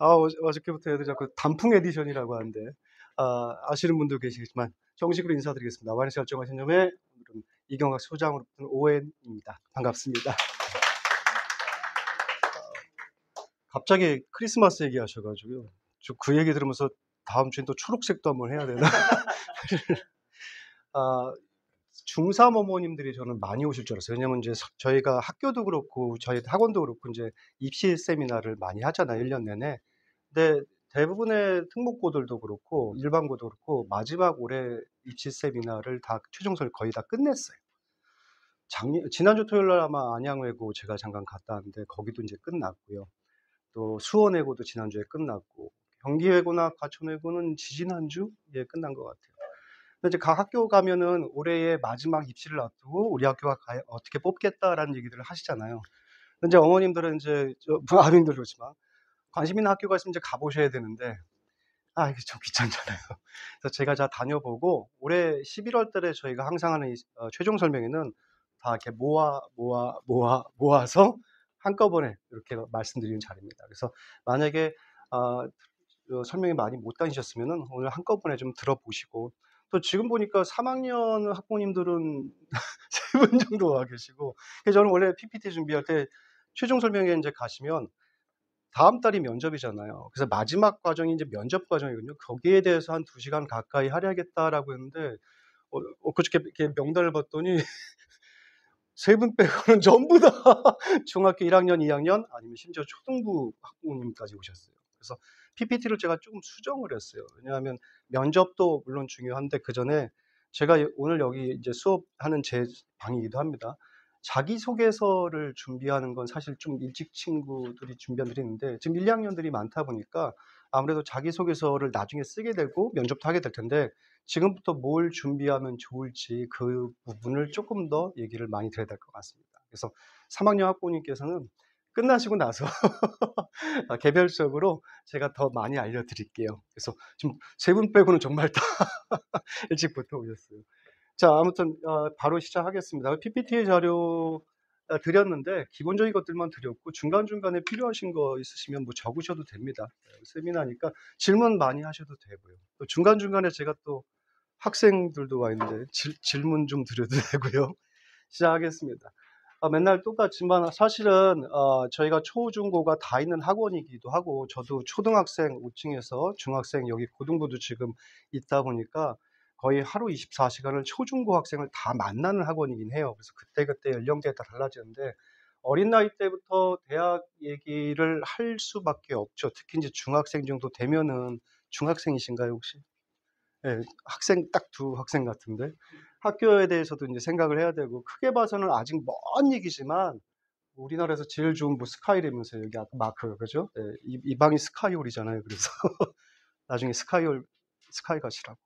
어저께부터 애들이 자꾸 단풍 에디션이라고 하는데, 아시는 분도 계시겠지만 정식으로 인사드리겠습니다. 와이너스 결정하신 점에 오늘은 이경학 소장으로 붙은 오웬입니다. 반갑습니다. 갑자기 크리스마스 얘기하셔가지고요. 저 그 얘기 들으면서 다음 주엔 또 초록색도 한번 해야 되나? 아, 중3 어머님들이 저는 많이 오실 줄 알았어요. 왜냐면 이제 저희가 학교도 그렇고 저희 학원도 그렇고 이제 입시 세미나를 많이 하잖아요. 1년 내내. 근데 대부분의 특목고들도 그렇고 일반고도 그렇고 마지막 올해 입시 세미나를 다 최종설 거의 다 끝냈어요. 지난주 토요일 날 아마 안양외고 제가 잠깐 갔다 왔는데 거기도 이제 끝났고요. 또 수원외고도 지난주에 끝났고 경기외고나 과천외고는 지지난주에 끝난 것 같아요. 근데 이제 각 학교 가면은 올해의 마지막 입시를 앞두고 우리 학교가 어떻게 뽑겠다라는 얘기들을 하시잖아요. 근데 이제 어머님들은 이제 아버님들 그렇지만 관심 있는 학교가 있으면 이제 가보셔야 되는데 이게 좀 귀찮잖아요. 그래서 제가 다 다녀보고 올해 11월 달에 저희가 항상 하는 최종 설명회는 다 이렇게 모아서 한꺼번에 이렇게 말씀드리는 자리입니다. 그래서 만약에 설명회 많이 못 다니셨으면은 오늘 한꺼번에 좀 들어보시고, 또 지금 보니까 3학년 학부모님들은 3분 정도 와 계시고, 그래서 저는 원래 PPT 준비할 때 최종 설명회 이제 가시면 다음 달이 면접이잖아요. 그래서 마지막 과정이 이제 면접 과정이거든요. 거기에 대해서 한 2시간 가까이 하려겠다라고 했는데, 그저께 이렇게 명단을 봤더니 3분 빼고는 전부 다 중학교 1학년, 2학년, 아니면 심지어 초등부 학부모님까지 오셨어요. 그래서 PPT를 제가 조금 수정을 했어요. 왜냐하면 면접도 물론 중요한데 그 전에 제가 오늘 여기 이제 수업하는 제 방이기도 합니다. 자기소개서를 준비하는 건 사실 좀 일찍 친구들이 준비하는데 지금 1, 2학년들이 많다 보니까 아무래도 자기소개서를 나중에 쓰게 되고 면접도 하게 될 텐데 지금부터 뭘 준비하면 좋을지 그 부분을 조금 더 얘기를 많이 드려야 될 것 같습니다. 그래서 3학년 학부모님께서는 끝나시고 나서 개별적으로 제가 더 많이 알려드릴게요. 그래서 지금 3분 빼고는 정말 다 일찍부터 오셨어요. 자, 아무튼 바로 시작하겠습니다. PPT 자료 드렸는데 기본적인 것들만 드렸고 중간중간에 필요하신 거 있으시면 뭐 적으셔도 됩니다. 세미나니까 질문 많이 하셔도 되고요. 또 중간중간에 제가 또 학생들도 와 있는데 질문 좀 드려도 되고요. 시작하겠습니다. 맨날 똑같지만 사실은 저희가 초중고가 다 있는 학원이기도 하고 저도 초등학생 5층에서 중학생 여기 고등부도 지금 있다 보니까 거의 하루 24시간을 초중고 학생을 다 만나는 학원이긴 해요. 그래서 그때그때 연령대에 따라 달라지는데 어린 나이 때부터 대학 얘기를 할 수밖에 없죠. 특히 이제 중학생 정도 되면은 중학생이신가요 혹시? 네, 학생 딱 2학생 같은데 학교에 대해서도 이제 생각을 해야 되고 크게 봐서는 아직 먼 얘기지만 우리나라에서 제일 좋은 뭐 스카이라면서 여기 마크 그죠? 네, 이 방이 스카이홀이잖아요. 그래서 나중에 스카이 가시라고.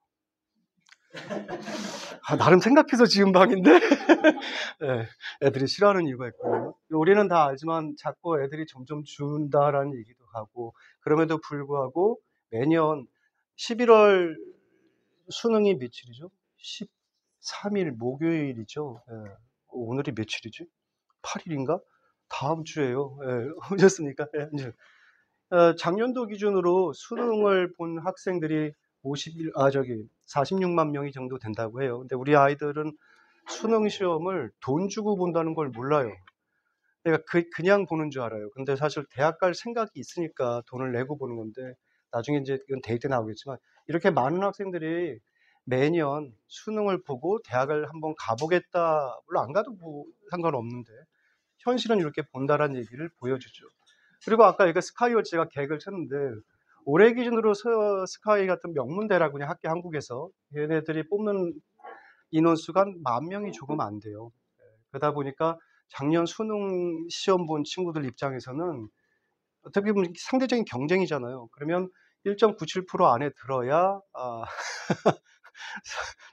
나름 생각해서 지은 방인데 네, 애들이 싫어하는 이유가 있거든요. 우리는 다 알지만 자꾸 애들이 점점 준다라는 얘기도 하고 그럼에도 불구하고 매년 11월 수능이 며칠이죠? 13일 목요일이죠. 예. 오늘이 며칠이지? 8일인가? 다음 주에요. 예. 오셨습니까? 예. 이제 작년도 기준으로 수능을 본 학생들이 46만 명이 정도 된다고 해요. 근데 우리 아이들은 수능 시험을 돈 주고 본다는 걸 몰라요. 그러니까 그냥 보는 줄 알아요. 근데 사실 대학 갈 생각이 있으니까 돈을 내고 보는 건데 나중에 이제 이건 데이트 나오겠지만 이렇게 많은 학생들이 매년 수능을 보고 대학을 한번 가보겠다. 물론 안 가도 뭐 상관없는데 현실은 이렇게 본다라는 얘기를 보여주죠. 그리고 아까 여기 스카이월 제가 계획을 쳤는데 올해 기준으로 스카이 같은 명문대라고 그냥 학교 한국에서 얘네들이 뽑는 인원수가 10,000명이 조금 안 돼요. 그러다 보니까 작년 수능 시험 본 친구들 입장에서는 어떻게 보면 상대적인 경쟁이잖아요. 그러면 1.97% 안에 들어야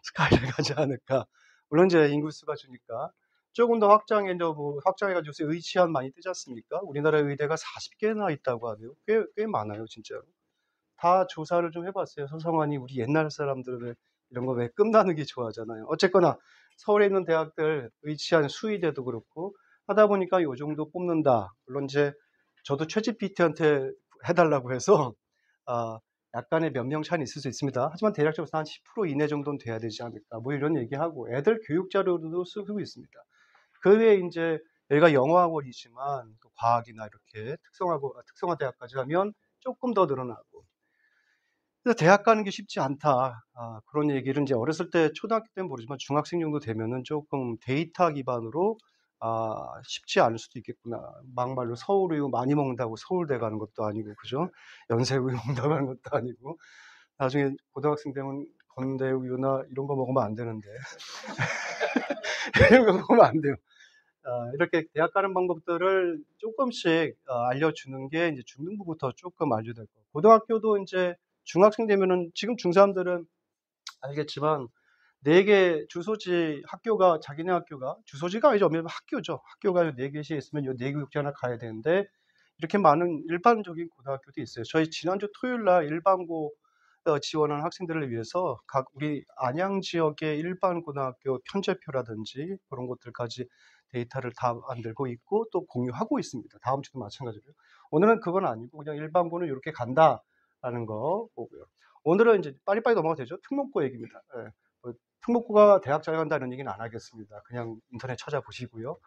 스카이를 가지 않을까. 물론 이제 인구수가 주니까 조금 더 확장해가지고 요새 의치안 많이 뜨지 않습니까? 우리나라 의대가 40개나 있다고 하네요. 꽤 많아요, 진짜로. 다 조사를 좀 해봤어요. 서성환이 우리 옛날 사람들은 이런 거 왜 끝나는 게 좋아하잖아요. 어쨌거나 서울에 있는 대학들 의치안 수의대도 그렇고 하다 보니까 요 정도 뽑는다. 물론 이제 저도 챗GPT한테 해달라고 해서 아, 약간의 몇 명 차이는 있을 수 있습니다. 하지만 대략적으로 한 10% 이내 정도는 돼야 되지 않을까, 뭐 이런 얘기하고, 애들 교육 자료도 쓰고 있습니다. 그 외에 이제 여기가 영어학원이지만 또 과학이나 이렇게 특성화 대학까지 하면 조금 더 늘어나고. 그래서 대학 가는 게 쉽지 않다. 그런 얘기를 이제 어렸을 때 초등학교 때는 모르지만 중학생 정도 되면은 조금 데이터 기반으로 쉽지 않을 수도 있겠구나. 막말로 서울우유 많이 먹는다고 서울대 가는 것도 아니고, 그죠? 연세우유 먹는다고 하는 것도 아니고, 나중에 고등학생 되면 건대우유나 이런 거 먹으면 안 되는데. 이런 거 먹으면 안 돼요. 이렇게 대학 가는 방법들을 조금씩 알려주는 게 이제 중등부부터 조금 알려야 될 거고, 고등학교도 이제 중학생 되면은, 지금 중3들은 알겠지만 4개 주소지, 학교가, 자기네 학교가 주소지가 아니죠. 왜냐면 학교죠. 학교가 4개시에 있으면 요 4개 국제 하나 가야 되는데, 이렇게 많은 일반적인 고등학교도 있어요. 저희 지난주 토요일 날 일반고 지원하는 학생들을 위해서 각 우리 안양 지역의 일반 고등학교 편제표라든지 그런 것들까지 데이터를 다 만들고 있고 또 공유하고 있습니다. 다음 주도 마찬가지고요. 오늘은 그건 아니고 그냥 일반고는 이렇게 간다라는 거 보고요. 오늘은 이제 빨리빨리 넘어가도 되죠. 특목고 얘기입니다. 예. 뭐 특목고가 대학 자격한다는 얘기는 안 하겠습니다. 그냥 인터넷 찾아보시고요.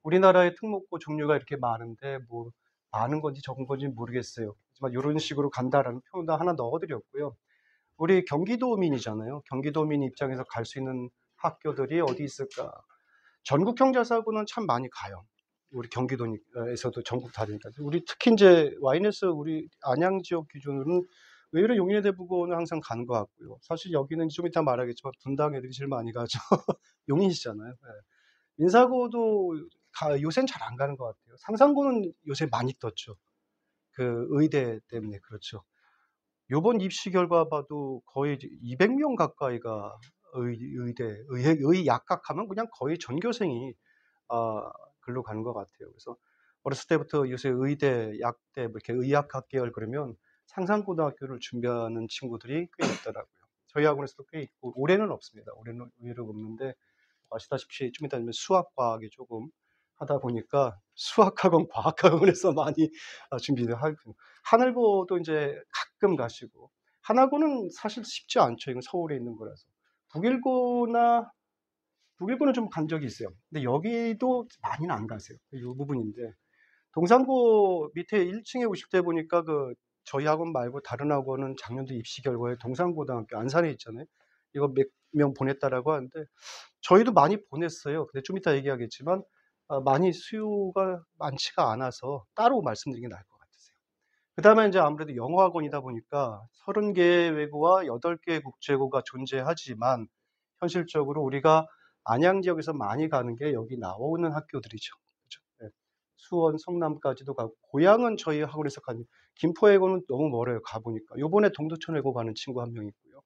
우리나라의 특목고 종류가 이렇게 많은데 뭐 많은 건지 적은 건지 모르겠어요. 하지만 이런 식으로 간다라는 표현도 하나 넣어드렸고요. 우리 경기도민이잖아요. 경기도민 입장에서 갈 수 있는 학교들이 어디 있을까? 전국 경자사고는 참 많이 가요. 우리 경기도에서도 전국 다니니까. 우리 특히 이제 와이너스 우리 안양 지역 기준으로는 의외로 용인대부고는 항상 가는 것 같고요. 사실 여기는 좀 이따 말하겠지만 분당 애들이 제일 많이 가죠. 용인이잖아요. 네. 인사고도 요새는 잘 안 가는 것 같아요. 상산고는 요새 많이 떴죠. 그 의대 때문에. 그렇죠. 요번 입시 결과 봐도 거의 200명 가까이가 의약학하면 그냥 거의 전교생이 글로 가는 것 같아요. 그래서 어렸을 때부터 요새 의대, 약대, 뭐 이렇게 의학학 계열 그러면 상산고등학교를 준비하는 친구들이 꽤 있더라고요. 저희 학원에서도 꽤 있고, 올해는 없습니다. 올해는 의외로 없는데, 아시다시피 좀 이따 되면 수학, 과학이 조금 하다 보니까 수학학원, 과학학원에서 많이 준비를 하고, 하늘고도 이제 가끔 가시고, 하나고는 사실 쉽지 않죠. 이건 서울에 있는 거라서. 북일고나 북일고는 좀 간 적이 있어요. 근데 여기도 많이는 안 가세요. 이 부분인데, 동산고 밑에 1층에 오실 때 보니까 그 저희 학원 말고 다른 학원은 작년도 입시 결과에 동산고등학교 안산에 있잖아요. 이거 몇 명 보냈다라고 하는데 저희도 많이 보냈어요. 근데 좀 이따 얘기하겠지만 많이 수요가 많지가 않아서 따로 말씀드리는 게 나을 것 같으세요. 그다음에 이제 아무래도 영어 학원이다 보니까 30개의 외고와 8개의 국제고가 존재하지만 현실적으로 우리가 안양 지역에서 많이 가는 게 여기 나오는 학교들이죠. 그죠? 예. 수원, 성남까지도 가고, 고향은 저희 학원에서 가는, 김포외고는 너무 멀어요. 가보니까. 요번에 동두천 외고 가는 친구 한 명 있고요.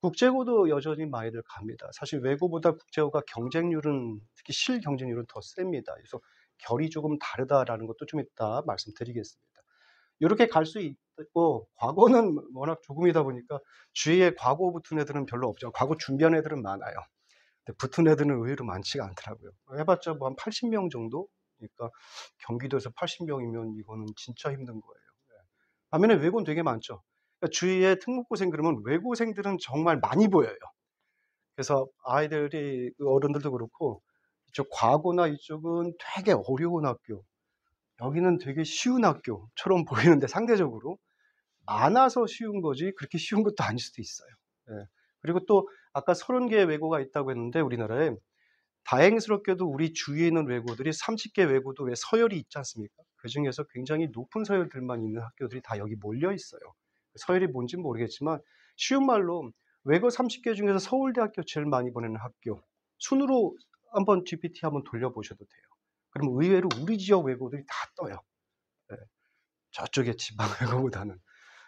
국제고도 여전히 많이들 갑니다. 사실 외고보다 국제고가 경쟁률은, 특히 실 경쟁률은 더 셉니다. 그래서 결이 조금 다르다라는 것도 좀 이따 말씀드리겠습니다. 이렇게 갈 수 있고, 과거는 워낙 조금이다 보니까 주위에 과거 붙은 애들은 별로 없죠. 과거 준비한 애들은 많아요. 근데 붙은 애들은 의외로 많지가 않더라고요. 해봤자 뭐 한 80명 정도? 그러니까 경기도에서 80명이면 이거는 진짜 힘든 거예요. 네. 반면에 외고는 되게 많죠. 그러니까 주위에 특목고생 그러면 외고생들은 정말 많이 보여요. 그래서 아이들이, 어른들도 그렇고, 이쪽 과고나 이쪽은 되게 어려운 학교, 여기는 되게 쉬운 학교처럼 보이는데 상대적으로 많아서 쉬운 거지 그렇게 쉬운 것도 아닐 수도 있어요. 예. 그리고 또 아까 30개의 외고가 있다고 했는데 우리나라에, 다행스럽게도 우리 주위에 있는 외고들이 30개 외고도 왜 서열이 있지 않습니까? 그중에서 굉장히 높은 서열들만 있는 학교들이 다 여기 몰려 있어요. 서열이 뭔지는 모르겠지만 쉬운 말로 외고 30개 중에서 서울대학교 제일 많이 보내는 학교 순으로 한번 GPT 한번 돌려보셔도 돼요. 그럼 의외로 우리 지역 외고들이 다 떠요. 예. 저쪽의 지방 외고보다는.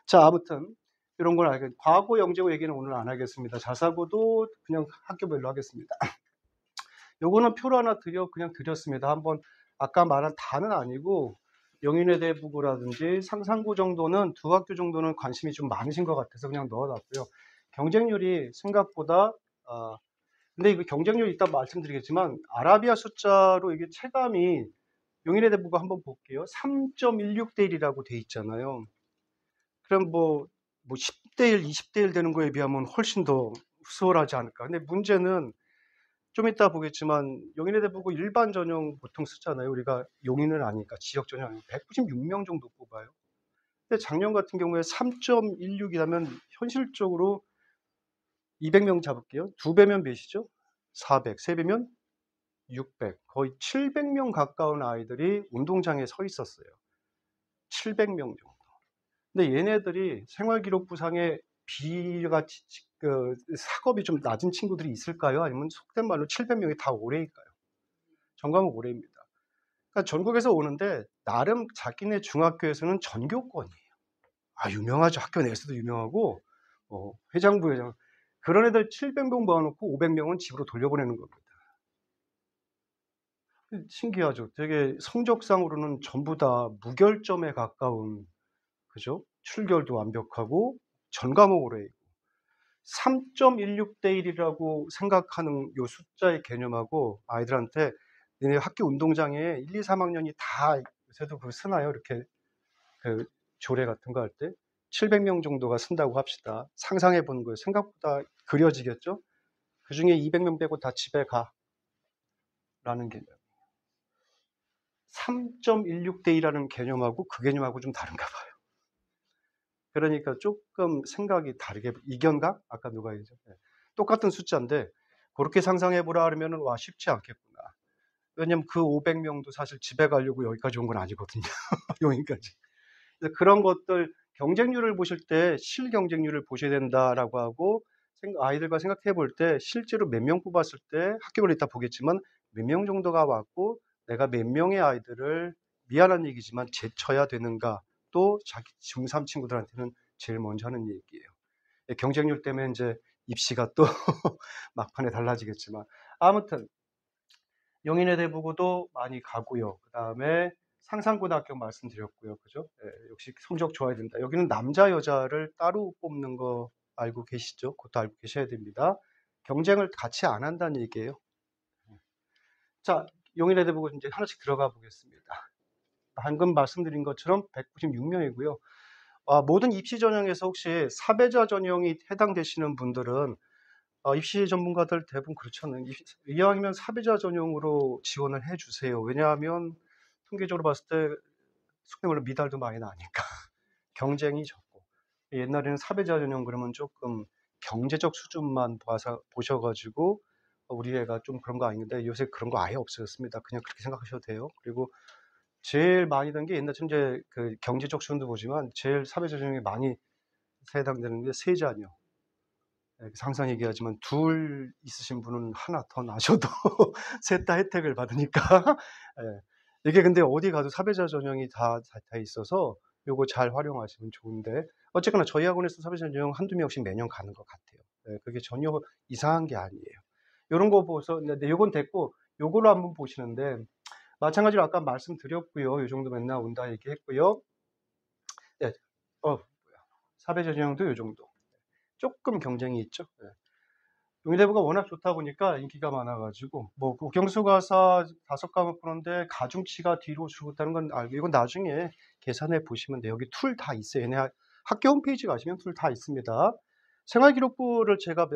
자, 아무튼 이런 걸 알게, 과거 영재고 얘기는 오늘 안 하겠습니다. 자사고도 그냥 학교별로 하겠습니다. 요거는 표로 하나 그냥 드렸습니다. 한번 아까 말한 다는 아니고 영인외대부고라든지 상산고 정도는, 두 학교 정도는 관심이 좀 많으신 것 같아서 그냥 넣어놨고요. 경쟁률이 생각보다 근데 이거 경쟁률 이따 말씀드리겠지만 아라비아 숫자로 이게 체감이, 용인외대부고 한번 볼게요. 3.16대 1이라고 돼 있잖아요. 그럼 뭐 10대 1, 20대 1 되는 거에 비하면 훨씬 더 수월하지 않을까. 근데 문제는 좀 이따 보겠지만 용인에 대보고 일반 전형 보통 쓰잖아요. 우리가 용인은 아니니까 지역 전형 196명 정도 뽑아요. 근데 작년 같은 경우에 3.16이라면 현실적으로 200명 잡을게요. 2배면 몇이죠? 400. 3배면 600. 거의 700명 가까운 아이들이 운동장에 서 있었어요. 700명 정도. 근데 얘네들이 생활기록부상에 비가 학업이 좀 낮은 친구들이 있을까요? 아니면 속된 말로 700명이 다 올해일까요? 전과목 올해입니다. 그러니까 전국에서 오는데 나름 자기네 중학교에서는 전교권이에요. 유명하죠. 학교 내에서도 유명하고 회장부 회장 그런 애들 700명 모아놓고 500명은 집으로 돌려보내는 겁니다. 신기하죠. 되게 성적상으로는 전부 다 무결점에 가까운, 그죠? 출결도 완벽하고 전과목으로 해요. 3.16대 1이라고 생각하는 요 숫자의 개념하고 아이들한테 니네 학교 운동장에 1, 2, 3학년이 다 요새도 그거 쓰나요? 이렇게 그 조례 같은 거 할 때 700명 정도가 쓴다고 합시다. 상상해 보는 거예요. 생각보다 그려지겠죠? 그 중에 200명 빼고 다 집에 가. 라는 개념. 3.16대 2라는 개념하고 그 개념하고 좀 다른가 봐요. 그러니까 조금 생각이 다르게, 이견각? 아까 누가 얘기했죠? 똑같은 숫자인데 그렇게 상상해 보라 하면은 와 쉽지 않겠구나. 왜냐면 그 500명도 사실 집에 가려고 여기까지 온 건 아니거든요. 여기까지. 그래서 그런 것들 경쟁률을 보실 때 실경쟁률을 보셔야 된다라고 하고 아이들과 생각해 볼 때 실제로 몇 명 뽑았을 때 학교별로 이따 보겠지만 몇 명 정도가 왔고 내가 몇 명의 아이들을 미안한 얘기지만 제쳐야 되는가 또 자기 중3 친구들한테는 제일 먼저 하는 얘기예요. 경쟁률 때문에 이제 입시가 또 막판에 달라지겠지만 아무튼 용인의 대부고도 많이 가고요. 그 다음에 상산고등학교 말씀드렸고요. 그죠? 역시 성적 좋아야 된다. 여기는 남자, 여자를 따로 뽑는 거 알고 계시죠? 그것도 알고 계셔야 됩니다. 경쟁을 같이 안 한다는 얘기예요. 자, 용인의 대부고 이제 하나씩 들어가 보겠습니다. 방금 말씀드린 것처럼 196명이고요. 모든 입시 전형에서 혹시 사배자 전형이 해당되시는 분들은 입시 전문가들 대부분 그렇잖아요. 이왕이면 사배자 전형으로 지원을 해주세요. 왜냐하면 통계적으로 봤을 때 속된 말로 미달도 많이 나니까 경쟁이 적고 옛날에는 사배자 전형 그러면 조금 경제적 수준만 보셔가지고 우리 애가 좀 그런 거 아닌데 요새 그런 거 아예 없어졌습니다. 그냥 그렇게 생각하셔도 돼요. 그리고 제일 많이 든 게 옛날처럼 이제 그 경제적 수준도 보지만 제일 사배자 전형에 많이 해당되는 게 세 자녀. 항상 얘기하지만 둘 있으신 분은 하나 더 나셔도 셋 다 혜택을 받으니까 이게 근데 어디 가도 사배자 전형이 다 있어서 요거 잘 활용하시면 좋은데 어쨌거나 저희 학원에서 사배자 전형 한두 명씩 매년 가는 것 같아요. 그게 전혀 이상한 게 아니에요. 요런 거 보고서 근데 요건 됐고 요걸로 한번 보시는데 마찬가지로 아까 말씀드렸고요. 요 정도 맨날 온다 얘기했고요. 네, 사배자 전형도 요 정도. 조금 경쟁이 있죠. 용인대부가 워낙 좋다 보니까 인기가 많아가지고 뭐 국영수가사 5과목 보는데 가중치가 뒤로 줄었다는 건 알고 이건 나중에 계산해 보시면 돼요. 여기 툴 다 있어요. 얘네 학교 홈페이지 가시면 툴 다 있습니다. 생활기록부를 제가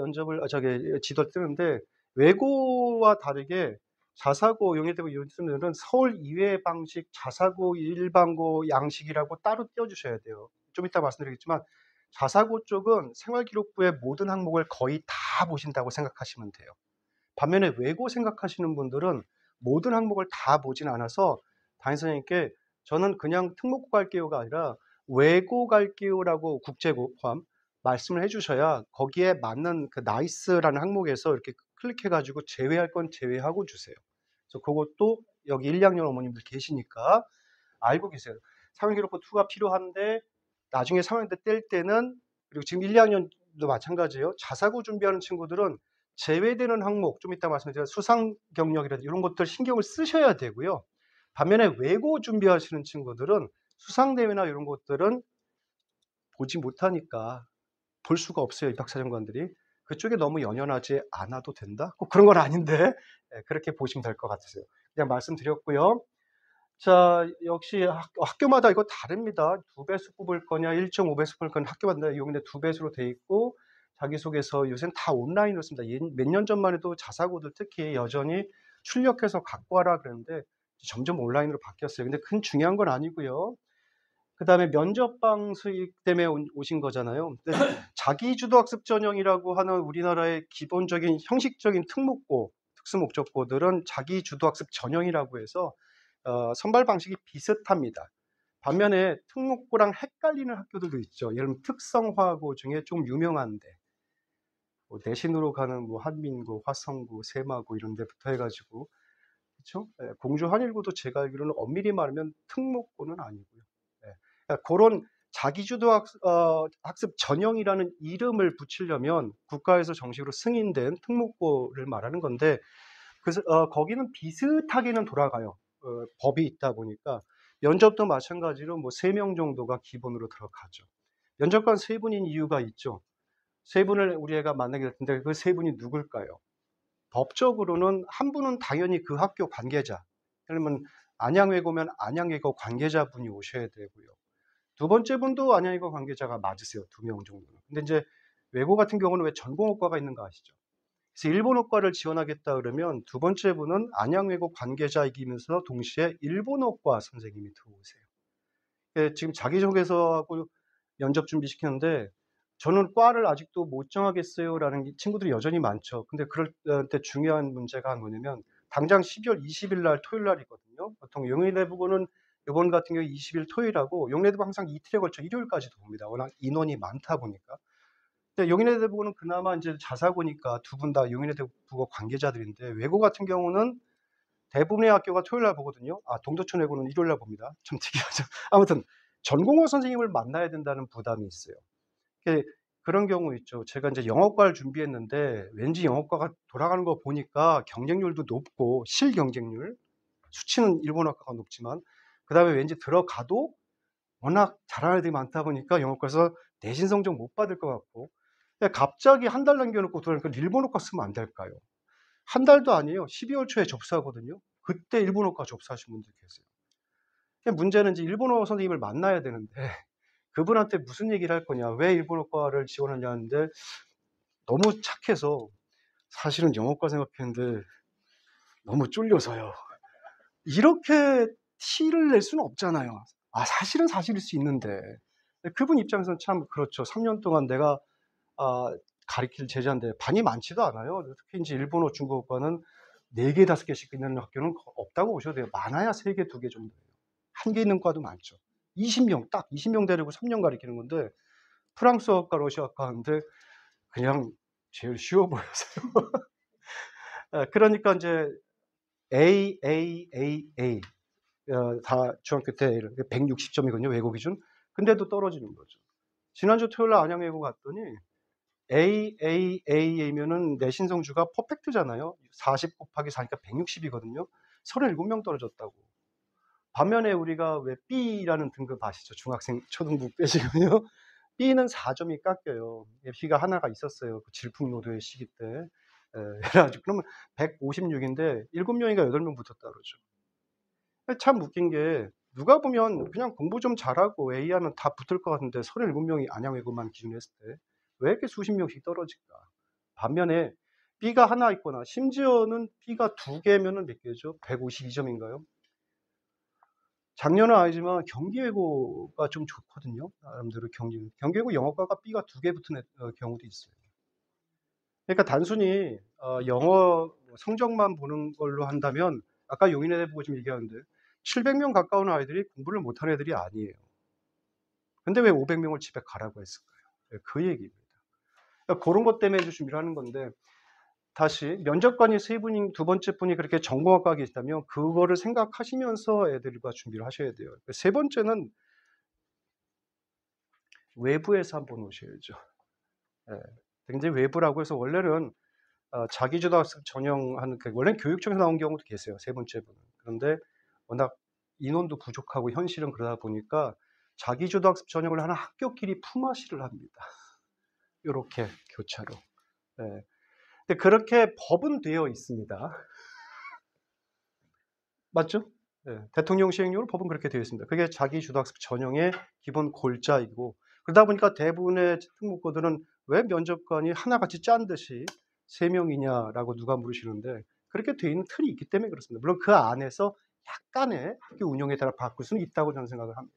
지도를 뜨는데 외고와 다르게 자사고 용인대부 요즘은 서울 이외 방식 자사고 일반고 양식이라고 따로 떼어주셔야 돼요. 좀 이따 말씀드리겠지만 자사고 쪽은 생활기록부의 모든 항목을 거의 다 보신다고 생각하시면 돼요. 반면에 외고 생각하시는 분들은 모든 항목을 다 보진 않아서 담임선생님께 저는 그냥 특목고 갈게요가 아니라 외고 갈게요라고 국제고 포함 말씀을 해주셔야 거기에 맞는 그 나이스라는 항목에서 이렇게 클릭해가지고 제외할 건 제외하고 주세요. 그래서 그것도 여기 1, 2학년 어머님들 계시니까 알고 계세요. 생활기록부 2가 필요한데 나중에 3학년 때 뗄 때는 그리고 지금 1, 2학년도 마찬가지예요. 자사고 준비하는 친구들은 제외되는 항목 좀 이따 말씀드린 수상 경력이라든지 이런 것들 신경을 쓰셔야 되고요. 반면에 외고 준비하시는 친구들은 수상 대회나 이런 것들은 보지 못하니까 볼 수가 없어요. 입학사정관들이. 그쪽에 너무 연연하지 않아도 된다? 꼭 그런 건 아닌데 그렇게 보시면 될 것 같으세요. 그냥 말씀드렸고요. 자, 역시 학교마다 이거 다릅니다. 2배수 뽑을 거냐 1.5배수 뽑을 거냐 학교마다 용인데 2배수로 돼 있고 자기소개서 요새는 다 온라인으로 씁니다. 몇 년 전만 해도 자사고들 특히 여전히 출력해서 갖고 와라 그랬는데 점점 온라인으로 바뀌었어요. 근데 큰 중요한 건 아니고요. 그다음에 면접방 수익 때문에 오신 거잖아요. 근데 자기주도학습 전형이라고 하는 우리나라의 기본적인 형식적인 특목고, 특수목적고들은 자기주도학습 전형이라고 해서 선발 방식이 비슷합니다. 반면에 특목고랑 헷갈리는 학교들도 있죠. 예를 들면 특성화고 중에 좀 유명한데 뭐 내신으로 가는 뭐 한민고, 화성고, 세마고 이런 데부터 해가지고 그렇죠? 예, 공주 한일고도 제가 알기로는 엄밀히 말하면 특목고는 아니고요. 예, 그러니까 그런 자기주도 학습 전형이라는 이름을 붙이려면 국가에서 정식으로 승인된 특목고를 말하는 건데 그래서 거기는 비슷하게는 돌아가요. 법이 있다 보니까 면접도 마찬가지로 뭐 3명 정도가 기본으로 들어가죠. 면접관 3분인 이유가 있죠. 3분을 우리 애가 만나게 될 텐데 그 3분이 누굴까요? 법적으로는 한 분은 당연히 그 학교 관계자. 그러면 안양외고면 안양외고 관계자분이 오셔야 되고요. 두 번째 분도 안양외고 관계자가 맞으세요. 2명 정도는. 근데 이제 외고 같은 경우는 왜 전공학과가 있는 거 아시죠? 그래서 일본어과를 지원하겠다 그러면 두 번째 분은 안양외고 관계자이면서 동시에 일본어과 선생님이 들어오세요. 예, 지금 자기소개서하고 면접 준비시키는데 저는 과를 아직도 못 정하겠어요라는 친구들이 여전히 많죠. 근데 그럴 때 중요한 문제가 뭐냐면 당장 12월 20일 날 토요일 날이거든요. 보통 용인외부고는 이번 같은 경우 20일 토요일하고 용인외부고 항상 이틀에 걸쳐 일요일까지도 봅니다. 워낙 인원이 많다 보니까. 근데 용인외대부고는 그나마 이제 자사고니까 두 분 다 용인외대부고 관계자들인데 외고 같은 경우는 대부분의 학교가 토요일 날 보거든요. 아, 동두천 외고는 일요일 날 봅니다. 좀 특이하죠. 아무튼 전공어 선생님을 만나야 된다는 부담이 있어요. 그런 경우 있죠. 제가 이제 영어과를 준비했는데 왠지 영어과가 돌아가는 거 보니까 경쟁률도 높고 실경쟁률, 수치는 일본어과가 높지만 그다음에 왠지 들어가도 워낙 잘하는 애들이 많다 보니까 영어과에서 내신 성적 못 받을 것 같고 갑자기 한 달 남겨놓고 들어오니까 일본어과 쓰면 안 될까요? 한 달도 아니에요. 12월 초에 접수하거든요. 그때 일본어과 접수하신 분들 계세요. 문제는 이제 일본어 선생님을 만나야 되는데 그분한테 무슨 얘기를 할 거냐. 왜 일본어과를 지원하냐는데 너무 착해서 사실은 영어과 생각했는데 너무 쫄려서요. 이렇게 티를 낼 수는 없잖아요. 아, 사실은 사실일 수 있는데. 그분 입장에서는 참 그렇죠. 3년 동안 내가 가르칠 제자인데 반이 많지도 않아요. 특히 이제 일본어, 중국어과는 4개, 5개씩 있는 학교는 없다고 보셔도 돼요. 많아야 3개, 2개 정도예요. 1개 있는 과도 많죠. 20명, 딱 20명 데리고 3년 가르치는 건데 프랑스어과, 러시아과 하는데 그냥 제일 쉬워 보여서요. 그러니까 이제 A 다 중학교 때 160점이거든요. 외고 기준. 근데도 떨어지는 거죠. 지난주 토요일 날 안양외고 갔더니 AAA면은 내신 성주가 퍼펙트잖아요. 40 곱하기 4니까 160이거든요. 37명 떨어졌다고. 반면에 우리가 왜 B라는 등급 아시죠? 중학생, 초등부 빼시면요. B는 4점이 깎여요. B가 하나가 있었어요. 그 질풍노도의 시기 때. 그래가지고 그러면 156인데 7명인가 8명 붙었다 그러죠. 참 웃긴 게 누가 보면 그냥 공부 좀 잘하고 A 하면 다 붙을 것 같은데 37명이 안양외고만 기준으로 했을 때 왜 이렇게 수십 명씩 떨어질까? 반면에 B가 하나 있거나 심지어는 B가 2개면은 몇 개죠? 152점인가요? 작년은 아니지만 경기외고가 좀 좋거든요. 나름대로 경기외고 영어과가 B가 2개 붙은 경우도 있어요. 그러니까 단순히 영어 성적만 보는 걸로 한다면 아까 용인외대 보고 지금 얘기하는데 700명 가까운 아이들이 공부를 못하는 애들이 아니에요. 근데 왜 500명을 집에 가라고 했을까요? 네, 그 얘기입니다. 그러니까 그런 것 때문에 준비를 하는 건데 다시 면접관이 3분인 두 번째 분이 그렇게 전공학과에 계시다면 그거를 생각하시면서 애들과 준비를 하셔야 돼요. 세 번째는 외부에서 한번 오셔야죠. 예, 굉장히 외부라고 해서 원래는 자기주도 학습 전형하는 원래는 교육청에서 나온 경우도 계세요. 세 번째 분은. 그런데 워낙 인원도 부족하고 현실은 그러다 보니까 자기주도 학습 전형을 하는 학교끼리 품앗이를 합니다. 요렇게 교차로. 예. 근데 그렇게 법은 되어 있습니다. 맞죠? 대통령 시행령으로 법은 그렇게 되어 있습니다. 그게 자기주도학습 전형의 기본 골자이고 그러다 보니까 대부분의 특목고들은 왜 면접관이 하나같이 짠 듯이 3명이냐라고 누가 물으시는데 그렇게 되어 있는 틀이 있기 때문에 그렇습니다. 물론 그 안에서 약간의 학교 운영에 따라 바꿀 수는 있다고 저는 생각을 합니다.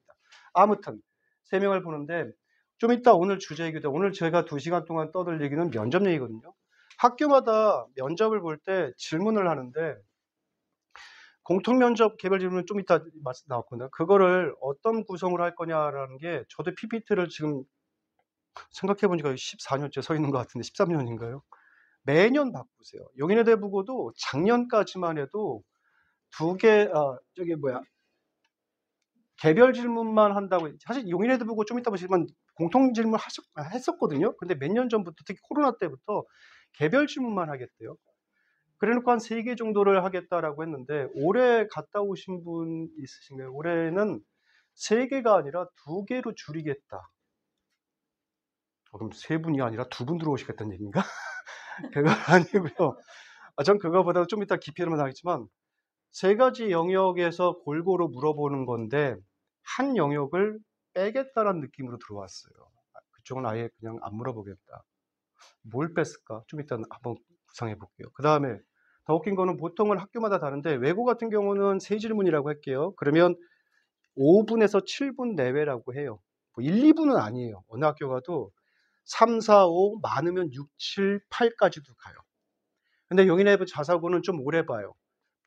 아무튼 3명을 보는데 좀 이따 오늘 주제이기도 오늘 제가 2시간 동안 떠들 얘기는 면접 얘기거든요. 학교마다 면접을 볼 때 질문을 하는데 공통면접 개별 질문은 좀 이따 말씀 나왔거든요. 그거를 어떤 구성으로 할 거냐라는 게 저도 PPT를 지금 생각해 보니까 14년째 서 있는 것 같은데 13년인가요? 매년 바꾸세요. 용인외대부고도 작년까지만 해도 개별 질문만 한다고 사실 용인외대부고 좀 이따 보시면 공통 질문 했었거든요. 근데 몇 년 전부터 특히 코로나 때부터 개별 질문만 하겠대요. 그래 놓고 한 3개 정도를 하겠다라고 했는데 올해 갔다 오신 분 있으신가요? 올해는 3개가 아니라 2개로 줄이겠다. 그럼 3분이 아니라 2분 들어오시겠다는 얘기인가? 그건 아니고요. 전 그거보다 좀 이따 깊이로만 하겠지만 3가지 영역에서 골고루 물어보는 건데 한 영역을 빼겠다라는 느낌으로 들어왔어요. 그쪽은 아예 그냥 안 물어보겠다. 뭘 뺐을까? 좀 이따 한번 구상해 볼게요. 그다음에 더 웃긴 거는 보통은 학교마다 다른데 외고 같은 경우는 3질문이라고 할게요. 그러면 5분에서 7분 내외라고 해요. 뭐 1, 2분은 아니에요. 어느 학교 가도 3, 4, 5 많으면 6, 7, 8까지도 가요. 근데 용인외부 자사고는 좀 오래 봐요.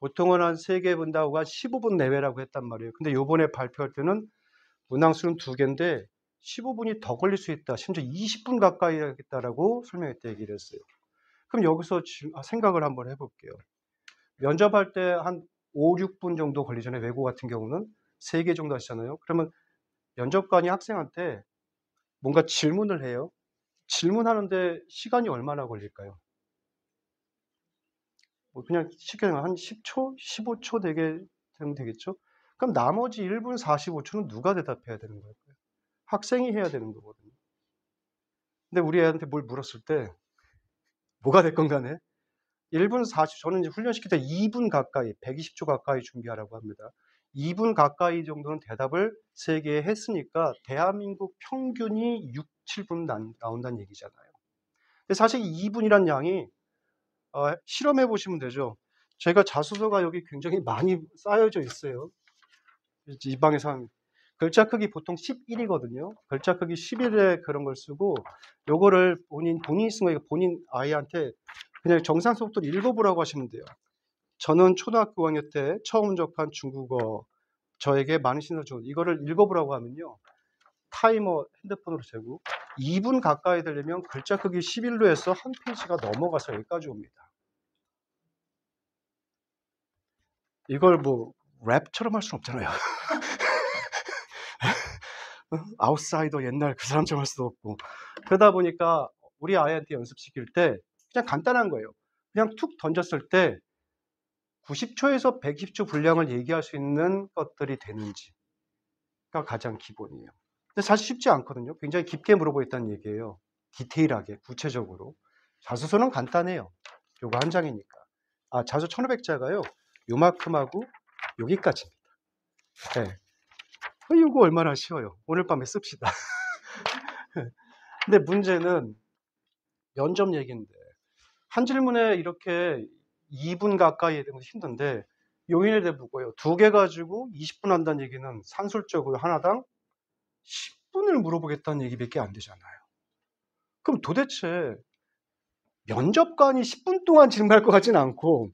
보통은 한 3개 본다고 한 15분 내외라고 했단 말이에요. 근데 요번에 발표할 때는 문항수는 2개인데 15분이 더 걸릴 수 있다. 심지어 20분 가까이 하겠다라고 설명했다 얘기를 했어요. 그럼 여기서 생각을 한번 해볼게요. 면접할 때 한 5, 6분 정도 걸리잖아요. 외고 같은 경우는 3개 정도 하시잖아요. 그러면 면접관이 학생한테 뭔가 질문을 해요. 질문하는데 시간이 얼마나 걸릴까요? 뭐 그냥 쉽게 한 10초, 15초 되면 되겠죠? 그럼 나머지 1분 45초는 누가 대답해야 되는 걸까요? 학생이 해야 되는 거거든요. 근데 우리 애한테 뭘 물었을 때 뭐가 됐건 간에 1분 40초, 저는 이제 훈련시킬 때 2분 가까이, 120초 가까이 준비하라고 합니다. 2분 가까이 정도는 대답을 3개 했으니까 대한민국 평균이 6, 7분 나온다는 얘기잖아요. 근데 사실 2분이란 양이 실험해 보시면 되죠. 제가 자소서가 여기 굉장히 많이 쌓여져 있어요. 이 방에서 한 글자 크기 보통 11이거든요. 글자 크기 11에 그런 걸 쓰고 요거를 본인이 쓴 거 본인 아이한테 그냥 정상 속도로 읽어보라고 하시면 돼요. 저는 초등학교 5학년 때 처음 접한 중국어 저에게 많은 신호를 줘. 이거를 읽어보라고 하면요. 타이머 핸드폰으로 재고 2분 가까이 되려면 글자 크기 11로 해서 한 페이지가 넘어가서 여기까지 옵니다. 이걸 뭐 랩처럼 할 수는 없잖아요. 아웃사이더 옛날 그 사람처럼 할 수도 없고. 그러다 보니까 우리 아이한테 연습시킬 때 그냥 간단한 거예요. 그냥 툭 던졌을 때 90초에서 120초 분량을 얘기할 수 있는 것들이 되는지가 가장 기본이에요. 근데 사실 쉽지 않거든요. 굉장히 깊게 물어보겠다는 얘기예요. 디테일하게, 구체적으로. 자소서는 간단해요. 요거 한 장이니까. 자소 1500자가요. 요만큼하고 여기까지입니다. 네. 이거 얼마나 쉬워요. 오늘 밤에 씁시다. 근데 문제는 면접 얘기인데 한 질문에 이렇게 2분 가까이 되면 힘든데 용인외대부고요. 2개 가지고 20분 한다는 얘기는 산술적으로 하나당 10분을 물어보겠다는 얘기밖에 안 되잖아요. 그럼 도대체 면접관이 10분 동안 질문할 것 같지는 않고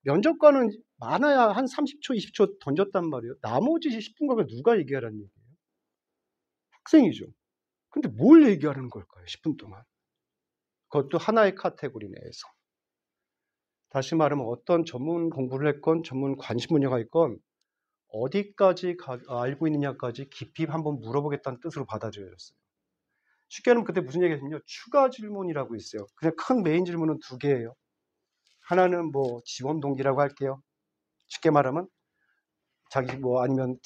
면접관은 많아야 한 30초, 20초 던졌단 말이에요. 나머지 10분간 누가 얘기하라는 얘기예요? 학생이죠. 근데 뭘 얘기하는 걸까요? 10분 동안. 그것도 하나의 카테고리 내에서. 다시 말하면 어떤 전문 공부를 했건 전문 관심 분야가 있건 어디까지 알고 있느냐까지 깊이 한번 물어보겠다는 뜻으로 받아들여졌어요. 쉽게 하면 그때 무슨 얘기했냐면 추가 질문이라고 있어요. 그냥 큰 메인 질문은 2개예요. 하나는 뭐 지원 동기라고 할게요. 쉽게 말하면 자기 뭐 아니면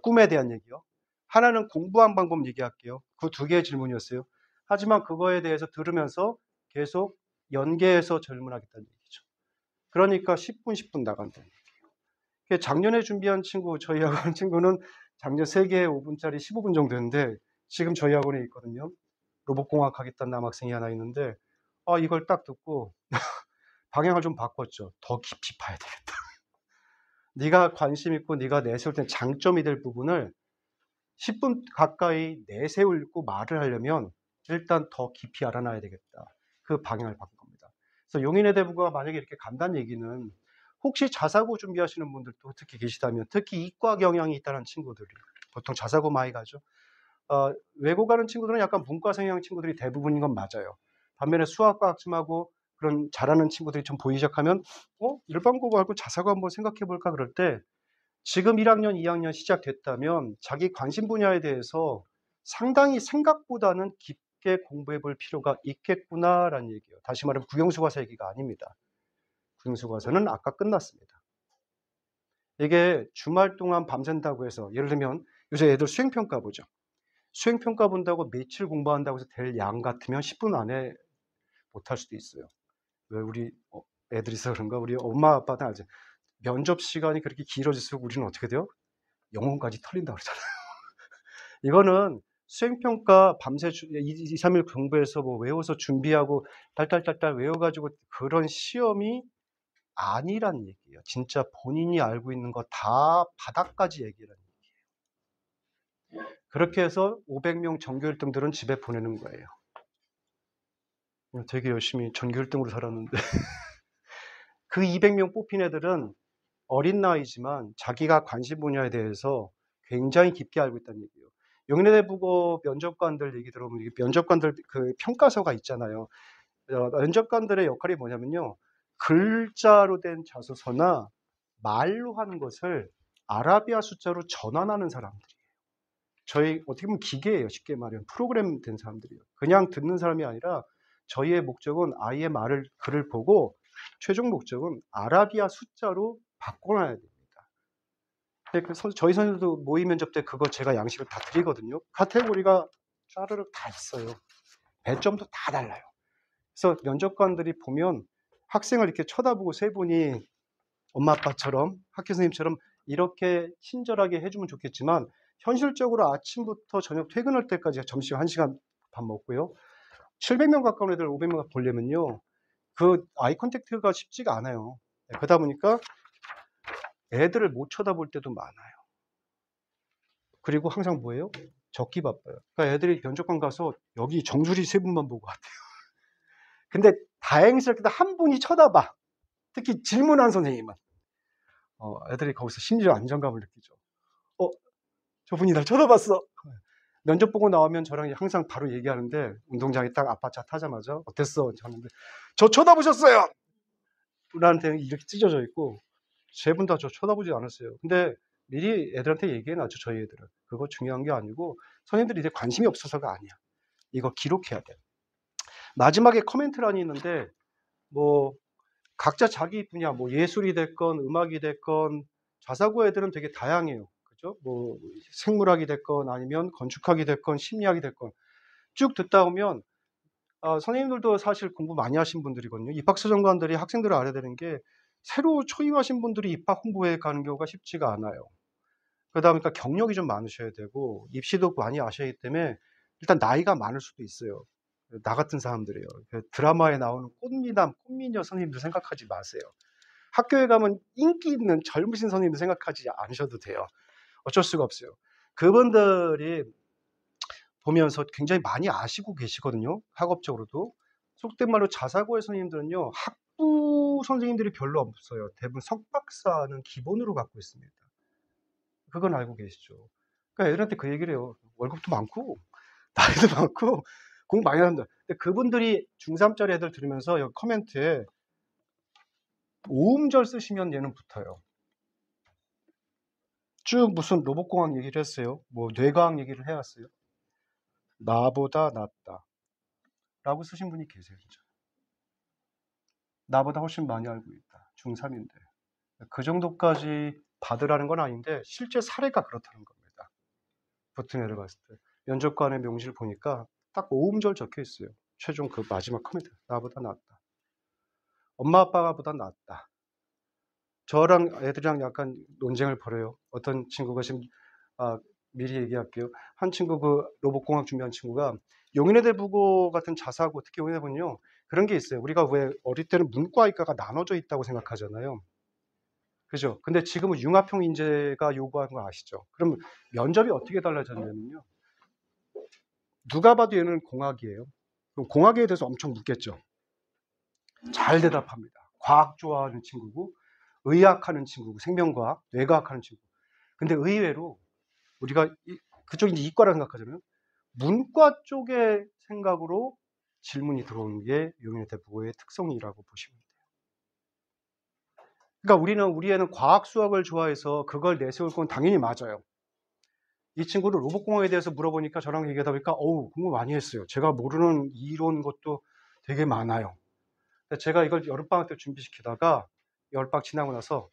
꿈에 대한 얘기요. 하나는 공부한 방법 얘기할게요. 그 2개의 질문이었어요. 하지만 그거에 대해서 들으면서 계속 연계해서 질문하겠다는 얘기죠. 그러니까 10분 나간다는 얘기예요. 작년에 준비한 친구, 저희 학원 친구는 작년 3개에 5분짜리 15분 정도 했는데 지금 저희 학원에 있거든요. 로봇공학 하겠다는 남학생이 하나 있는데 이걸 딱 듣고 방향을 좀 바꿨죠. 더 깊이 파야 되겠다. 네가 관심 있고 네가 내세울 땐 장점이 될 부분을 10분 가까이 내세우고 말을 하려면 일단 더 깊이 알아놔야 되겠다. 그 방향을 바꾼 겁니다. 그래서 용인의 대부가 만약에 이렇게 간다는 얘기는 혹시 자사고 준비하시는 분들도 특히 계시다면, 특히 이과 경향이 있다는 친구들이 보통 자사고 많이 가죠. 외고 가는 친구들은 약간 문과 성향 친구들이 대부분인 건 맞아요. 반면에 수학과학 쯤하고 그런 잘하는 친구들이 좀 보이기 시작하면 일반고 말고 자사고 한번 생각해 볼까 그럴 때 지금 1학년, 2학년 시작됐다면 자기 관심 분야에 대해서 상당히 생각보다는 깊게 공부해 볼 필요가 있겠구나라는 얘기예요. 다시 말하면 국영수과서 얘기가 아닙니다. 국영수과서는 아까 끝났습니다. 이게 주말 동안 밤샌다고 해서, 예를 들면 요새 애들 수행평가 보죠. 수행평가 본다고 며칠 공부한다고 해서 될 양 같으면 10분 안에 못할 수도 있어요. 왜 우리 애들이 있어서 그런가? 우리 엄마 아빠는 알죠. 면접 시간이 그렇게 길어질수록 우리는 어떻게 돼요? 영혼까지 털린다고 그러잖아요. 이거는 수행평가 밤새 2, 3일 공부해서 뭐 외워서 준비하고 딸딸딸딸 외워가지고 그런 시험이 아니란 얘기예요. 진짜 본인이 알고 있는 거 다 바닥까지 얘기라는 얘기예요. 그렇게 해서 500명 전교 1등들은 집에 보내는 거예요. 되게 열심히 전교 1등으로 살았는데 그 200명 뽑힌 애들은 어린 나이지만 자기가 관심 분야에 대해서 굉장히 깊게 알고 있다는 얘기예요. 용인외대부고 면접관들 얘기 들어보면 면접관들 그 평가서가 있잖아요. 면접관들의 역할이 뭐냐면요. 글자로 된 자소서나 말로 하는 것을 아라비아 숫자로 전환하는 사람들이에요. 저희 어떻게 보면 기계예요. 쉽게 말하면 프로그램 된 사람들이에요. 그냥 듣는 사람이 아니라 저희의 목적은 아이의 글을 보고 최종 목적은 아라비아 숫자로 바꿔놔야 됩니다. 저희 선생님도 모의 면접 때 그거 제가 양식을 다 드리거든요. 카테고리가 짜르륵 다 있어요. 배점도 다 달라요. 그래서 면접관들이 보면 학생을 이렇게 쳐다보고 세 분이 엄마 아빠처럼 학교 선생님처럼 이렇게 친절하게 해주면 좋겠지만 현실적으로 아침부터 저녁 퇴근할 때까지 점심 1시간 밥 먹고요. 700명 가까운 애들 500명 보려면요. 그 아이 컨택트가 쉽지가 않아요. 그러다 보니까 애들을 못 쳐다볼 때도 많아요. 그리고 항상 뭐예요? 적기 바빠요. 그러니까 애들이 면접관 가서 여기 정수리 세 분만 보고 왔대요. 근데 다행스럽게도 한 분이 쳐다봐. 특히 질문한 선생님은. 애들이 거기서 심리적 안정감을 느끼죠. 저분이 날 쳐다봤어. 면접 보고 나오면 저랑 항상 바로 얘기하는데 운동장에 딱 아빠 차 타자마자 어땠어? 하는데 저 쳐다보셨어요? 나한테 이렇게 찢어져 있고 세 분 다 저 쳐다보지 않았어요. 근데 미리 애들한테 얘기해놨죠. 저희 애들은. 그거 중요한 게 아니고 선생님들이 이제 관심이 없어서가 아니야. 이거 기록해야 돼. 마지막에 코멘트란이 있는데 뭐 각자 자기 분야 뭐 예술이 됐건 음악이 됐건 자사고 애들은 되게 다양해요. 그죠? 뭐 생물학이 됐건 아니면 건축학이 됐건 심리학이 됐건 쭉 듣다 보면 선생님들도 사실 공부 많이 하신 분들이거든요. 입학사정관들이 학생들을 알아야 되는 게 새로 초임하신 분들이 입학 홍보에 가는 경우가 쉽지가 않아요. 그러다 보니까 경력이 좀 많으셔야 되고 입시도 많이 아셔야 하기 때문에 일단 나이가 많을 수도 있어요. 나 같은 사람들이에요. 드라마에 나오는 꽃미남, 꽃미녀 선생님들 생각하지 마세요. 학교에 가면 인기 있는 젊으신 선생님들 생각하지 않으셔도 돼요. 어쩔 수가 없어요. 그분들이 보면서 굉장히 많이 아시고 계시거든요. 학업적으로도. 속된 말로 자사고의 선생님들은요. 학부 선생님들이 별로 없어요. 대부분 석박사는 기본으로 갖고 있습니다. 그건 알고 계시죠. 그러니까 애들한테 그 얘기를 해요. 월급도 많고 나이도 많고 공부 많이 한다. 근데 그분들이 중3짜리 애들 들으면서 여기 코멘트에 오음절 쓰시면 얘는 붙어요. 쭉 무슨 로봇공학 얘기를 했어요. 뭐 뇌과학 얘기를 해왔어요. 나보다 낫다 라고 쓰신 분이 계세요. 진짜. 나보다 훨씬 많이 알고 있다. 중3인데. 그 정도까지 받으라는 건 아닌데 실제 사례가 그렇다는 겁니다. 붙은 애를 봤을 때. 면접관의 명시를 보니까 딱 오음절 적혀 있어요. 최종 그 마지막 코멘트. 나보다 낫다. 엄마 아빠보다 낫다. 저랑 애들이랑 약간 논쟁을 벌여요. 어떤 친구가 지금 미리 얘기할게요. 한 친구 그 로봇공학 준비한 친구가 용인의 대부고 같은 자사고 특히 용인의 대부고는요. 그런 게 있어요. 우리가 왜 어릴 때는 문과이과가 나눠져 있다고 생각하잖아요. 그죠? 근데 지금은 융합형 인재가 요구하는 거 아시죠? 그럼 면접이 어떻게 달라졌냐면요. 누가 봐도 얘는 공학이에요. 그럼 공학에 대해서 엄청 묻겠죠. 잘 대답합니다. 과학 좋아하는 친구고 의학하는 친구고 생명과학, 뇌과학하는 친구. 근데 의외로 우리가 그쪽이 이제 이과라 생각하잖아요. 문과 쪽의 생각으로 질문이 들어오는 게 용인의 대부고의 특성이라고 보시면 돼요. 그러니까 우리 애는 과학 수학을 좋아해서 그걸 내세울 건 당연히 맞아요. 이 친구를 로봇공학에 대해서 물어보니까 저랑 얘기하다 보니까 공부 많이 했어요. 제가 모르는 이론 것도 되게 많아요. 제가 이걸 여름방학 때 준비시키다가 여름방학 지나고 나서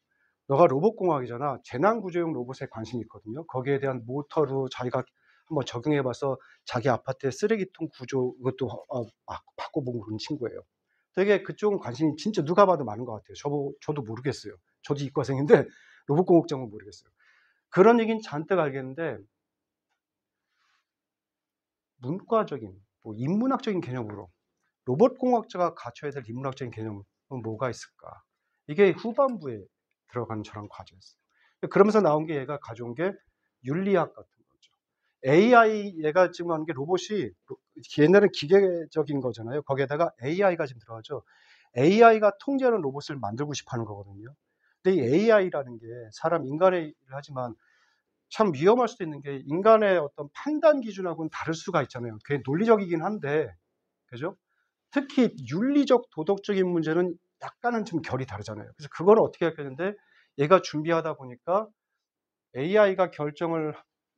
너가 로봇공학이잖아. 재난구조용 로봇에 관심이 있거든요. 거기에 대한 모터로 자기가 한번 적용해봐서 자기 아파트의 쓰레기통 구조 이것도 바꿔보고 그런 친구예요. 되게 그쪽은 관심이 진짜 누가 봐도 많은 것 같아요. 저도 모르겠어요. 저도 이과생인데 로봇공학점은 모르겠어요. 그런 얘기는 잔뜩 알겠는데 문과적인 인문학적인 개념으로 로봇공학자가 갖춰야 될 인문학적인 개념은 뭐가 있을까? 이게 후반부에 들어가는 저런 과제였어요. 그러면서 나온 게 얘가 가져온 게 윤리학 같은 거죠. AI 얘가 지금 하는 게 로봇이 옛날엔 기계적인 거잖아요. 거기에다가 AI가 지금 들어가죠. AI가 통제하는 로봇을 만들고 싶어 하는 거거든요. 근데 이 AI라는 게 사람 인간의 일을 하지만 참 위험할 수도 있는 게 인간의 어떤 판단 기준하고는 다를 수가 있잖아요. 그게 논리적이긴 한데, 그죠? 특히 윤리적, 도덕적인 문제는 약간은 좀 결이 다르잖아요. 그래서 그걸 어떻게 할겠는데 얘가 준비하다 보니까 AI가 결정을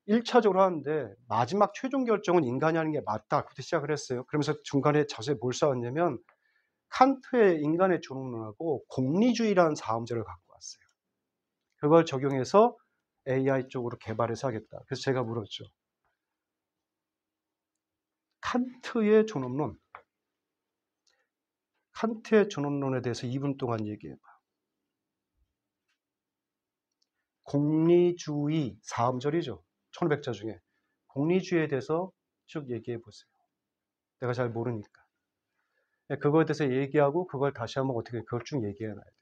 1차적으로 하는데 마지막 최종 결정은 인간이 하는 게 맞다. 그때 시작을 했어요. 그러면서 중간에 자세히 뭘 쌓았냐면 칸트의 인간의 존엄론하고 공리주의라는 사음제를 갖고 왔어요. 그걸 적용해서 AI 쪽으로 개발해서 하겠다. 그래서 제가 물었죠. 칸트의 존엄론. 칸트의 존엄론에 대해서 2분 동안 얘기해봐. 공리주의 사음절이죠. 1500자 중에. 공리주의에 대해서 쭉 얘기해 보세요. 내가 잘 모르니까. 그거에 대해서 얘기하고 그걸 다시 한번 어떻게 그걸 쭉 얘기해 놔야 돼요.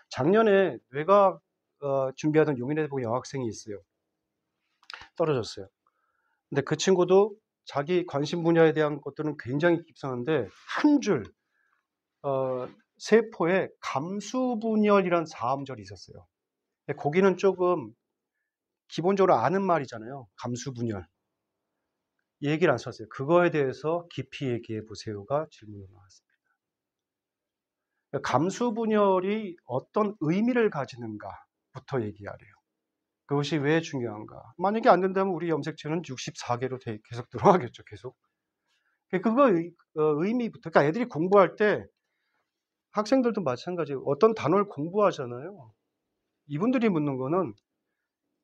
작년에 뇌과학 준비하던 용인의 대부고 여학생이 있어요. 떨어졌어요. 근데 그 친구도 자기 관심 분야에 대한 것들은 굉장히 깊상한데 한 줄 세포에 감수분열이란 사음절이 있었어요. 거기는 조금 기본적으로 아는 말이잖아요. 감수분열. 얘기를 안 썼어요. 그거에 대해서 깊이 얘기해 보세요가 질문으로 나왔습니다. 감수분열이 어떤 의미를 가지는가부터 얘기하래요. 그것이 왜 중요한가. 만약에 안 된다면 우리 염색체는 64개로 계속 들어가겠죠. 계속. 그거 의미부터. 그러니까 애들이 공부할 때 학생들도 마찬가지예요. 어떤 단어를 공부하잖아요. 이분들이 묻는 거는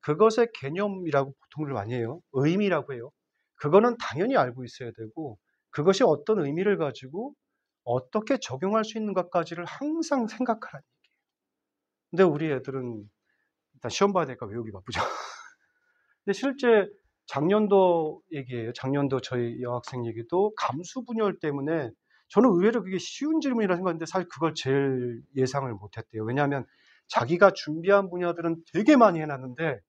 그것의 개념이라고 보통을 많이 해요. 의미라고 해요. 그거는 당연히 알고 있어야 되고 그것이 어떤 의미를 가지고 어떻게 적용할 수 있는 것까지를 항상 생각하라는 얘기예요. 근데 우리 애들은 일단 시험 봐야 되니까 외우기 바쁘죠. 근데 실제 작년도 얘기예요. 작년도 저희 여학생 얘기도 감수분열 때문에 저는 의외로 그게 쉬운 질문이라 생각했는데 사실 그걸 제일 예상을 못했대요. 왜냐하면 자기가 준비한 분야들은 되게 많이 해놨는데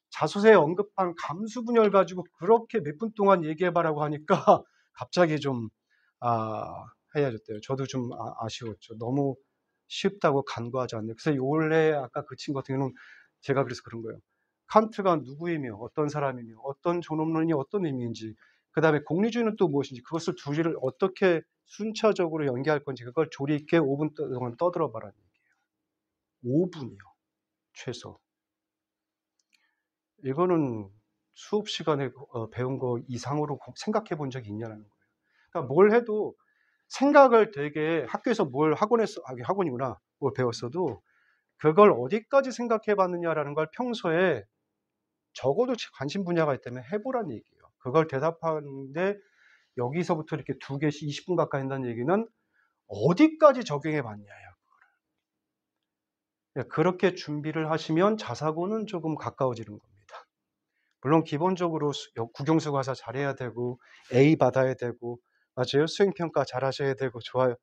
자소서에 언급한 감수분열 가지고 그렇게 몇 분 동안 얘기해봐라고 하니까 갑자기 좀 해야겠대요. 저도 좀 아쉬웠죠. 너무 쉽다고 간과하지 않네. 그래서 원래 아까 그 친구 같은 경우는 제가 그래서 그런 거예요. 칸트가 누구이며 어떤 사람이며 어떤 존엄론이 어떤 의미인지 그다음에 공리주의는 또 무엇인지 그것을 두 개를 어떻게 순차적으로 연계할 건지 그걸 조리 있게 5분 동안 떠들어봐라는 얘기예요. 5분이요. 최소. 이거는 수업 시간에 배운 거 이상으로 생각해 본 적이 있냐는 거예요. 그러니까 뭘 해도 생각을 되게 학교에서 뭘 학원이구나. 뭘 배웠어도 그걸 어디까지 생각해 봤느냐라는 걸 평소에 적어도 관심 분야가 있다면 해보라는 얘기예요. 그걸 대답하는데 여기서부터 이렇게 2개씩 20분 가까이 한다는 얘기는 어디까지 적용해 봤냐예요. 예, 그렇게 준비를 하시면 자사고는 조금 가까워지는 겁니다. 물론 기본적으로 국영수가사 잘해야 되고 A 받아야 되고 맞아요. 수행평가 잘하셔야 되고 좋아요.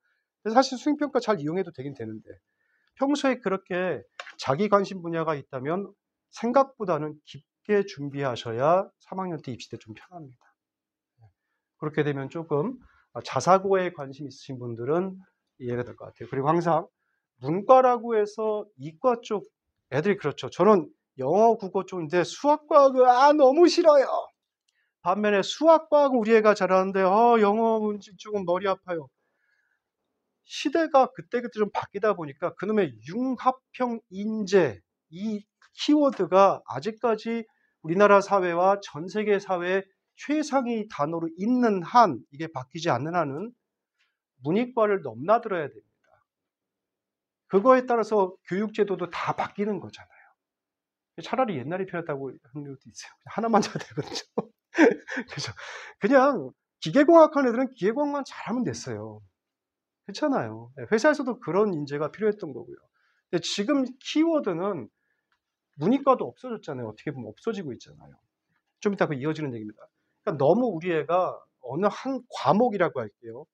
근데 사실 수행평가 잘 이용해도 되긴 되는데 평소에 그렇게 자기 관심 분야가 있다면 생각보다는 깊게 준비하셔야 3학년 때 입시 때 좀 편합니다. 그렇게 되면 조금 자사고에 관심 있으신 분들은 이해가 될 것 같아요. 그리고 항상 문과라고 해서 이과 쪽 애들이 그렇죠. 저는 영어, 국어 쪽인데 수학, 과학은 너무 싫어요. 반면에 수학, 과학은 우리 애가 잘하는데 영어 문제 쪽은 머리 아파요. 시대가 그때그때 좀 바뀌다 보니까 그놈의 융합형 인재 이 키워드가 아직까지 우리나라 사회와 전 세계 사회의 최상위 단어로 있는 한 이게 바뀌지 않는 한은 문이과를 넘나들어야 됩니다. 그거에 따라서 교육제도도 다 바뀌는 거잖아요. 차라리 옛날이 편했다고 하는 것도 있어요. 하나만 잘 되거든요. 그래서 그냥 기계공학하는 애들은 기계공학만 잘하면 됐어요. 그렇잖아요. 회사에서도 그런 인재가 필요했던 거고요. 근데 지금 키워드는 문이과도 없어졌잖아요. 어떻게 보면 없어지고 있잖아요. 좀 이따 그 이어지는 얘기입니다. 그러니까 너무 우리 애가 어느 한 과목이라고 할게요.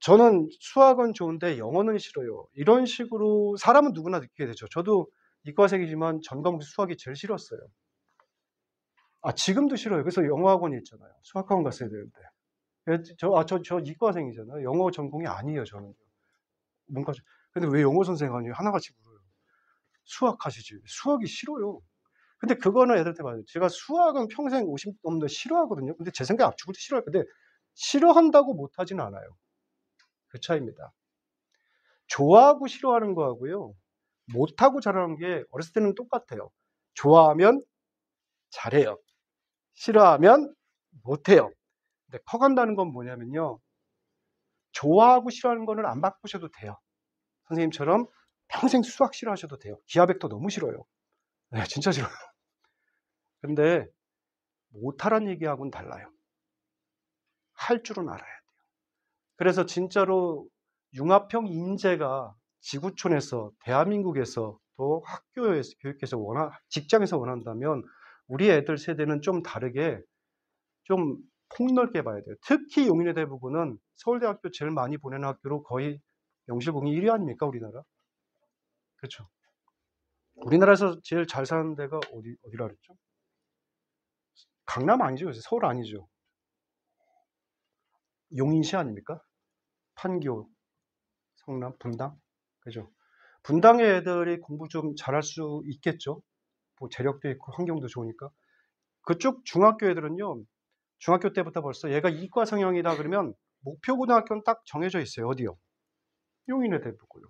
저는 수학은 좋은데 영어는 싫어요. 이런 식으로 사람은 누구나 느끼게 되죠. 저도 이과생이지만 전 과목 수학이 제일 싫었어요. 지금도 싫어요. 그래서 영어학원이 있잖아요. 수학학원 갔어야 되는데. 저 이과생이잖아요. 영어 전공이 아니에요, 저는. 문과. 근데 왜 영어 선생 아니에요? 하나같이 물어요. 수학 하시지. 수학이 싫어요. 근데 그거는 애들한테 말해요. 제가 수학은 평생 50 넘는데 싫어하거든요. 근데 제 생각에 죽을 때 싫어요. 근데 싫어한다고 못하지는 않아요. 그 차이입니다. 좋아하고 싫어하는 거하고요. 못하고 잘하는 게 어렸을 때는 똑같아요. 좋아하면 잘해요. 싫어하면 못해요. 근데 커간다는 건 뭐냐면요. 좋아하고 싫어하는 거는 안 바꾸셔도 돼요. 선생님처럼 평생 수학 싫어하셔도 돼요. 기하벡터 너무 싫어요. 네, 진짜 싫어요. 근데 못하란 얘기하고는 달라요. 할 줄은 알아야 돼요. 그래서 진짜로 융합형 인재가 지구촌에서 대한민국에서 또 학교에서 교육에서 직장에서 원한다면 우리 애들 세대는 좀 다르게 좀 폭넓게 봐야 돼요. 특히 용인의 대부분은 서울대학교 제일 많이 보내는 학교로 거의 명실공히 1위 아닙니까 우리나라? 그렇죠. 우리나라에서 제일 잘 사는 데가 어디라 그랬죠? 강남 아니죠? 서울 아니죠? 용인시 아닙니까? 판교, 성남, 분당? 그죠? 분당의 애들이 공부 좀 잘할 수 있겠죠? 뭐 재력도 있고 환경도 좋으니까. 그쪽 중학교 애들은요, 중학교 때부터 벌써 얘가 이과 성향이다 그러면 목표 고등학교는 딱 정해져 있어요. 어디요? 용인의 대부고요.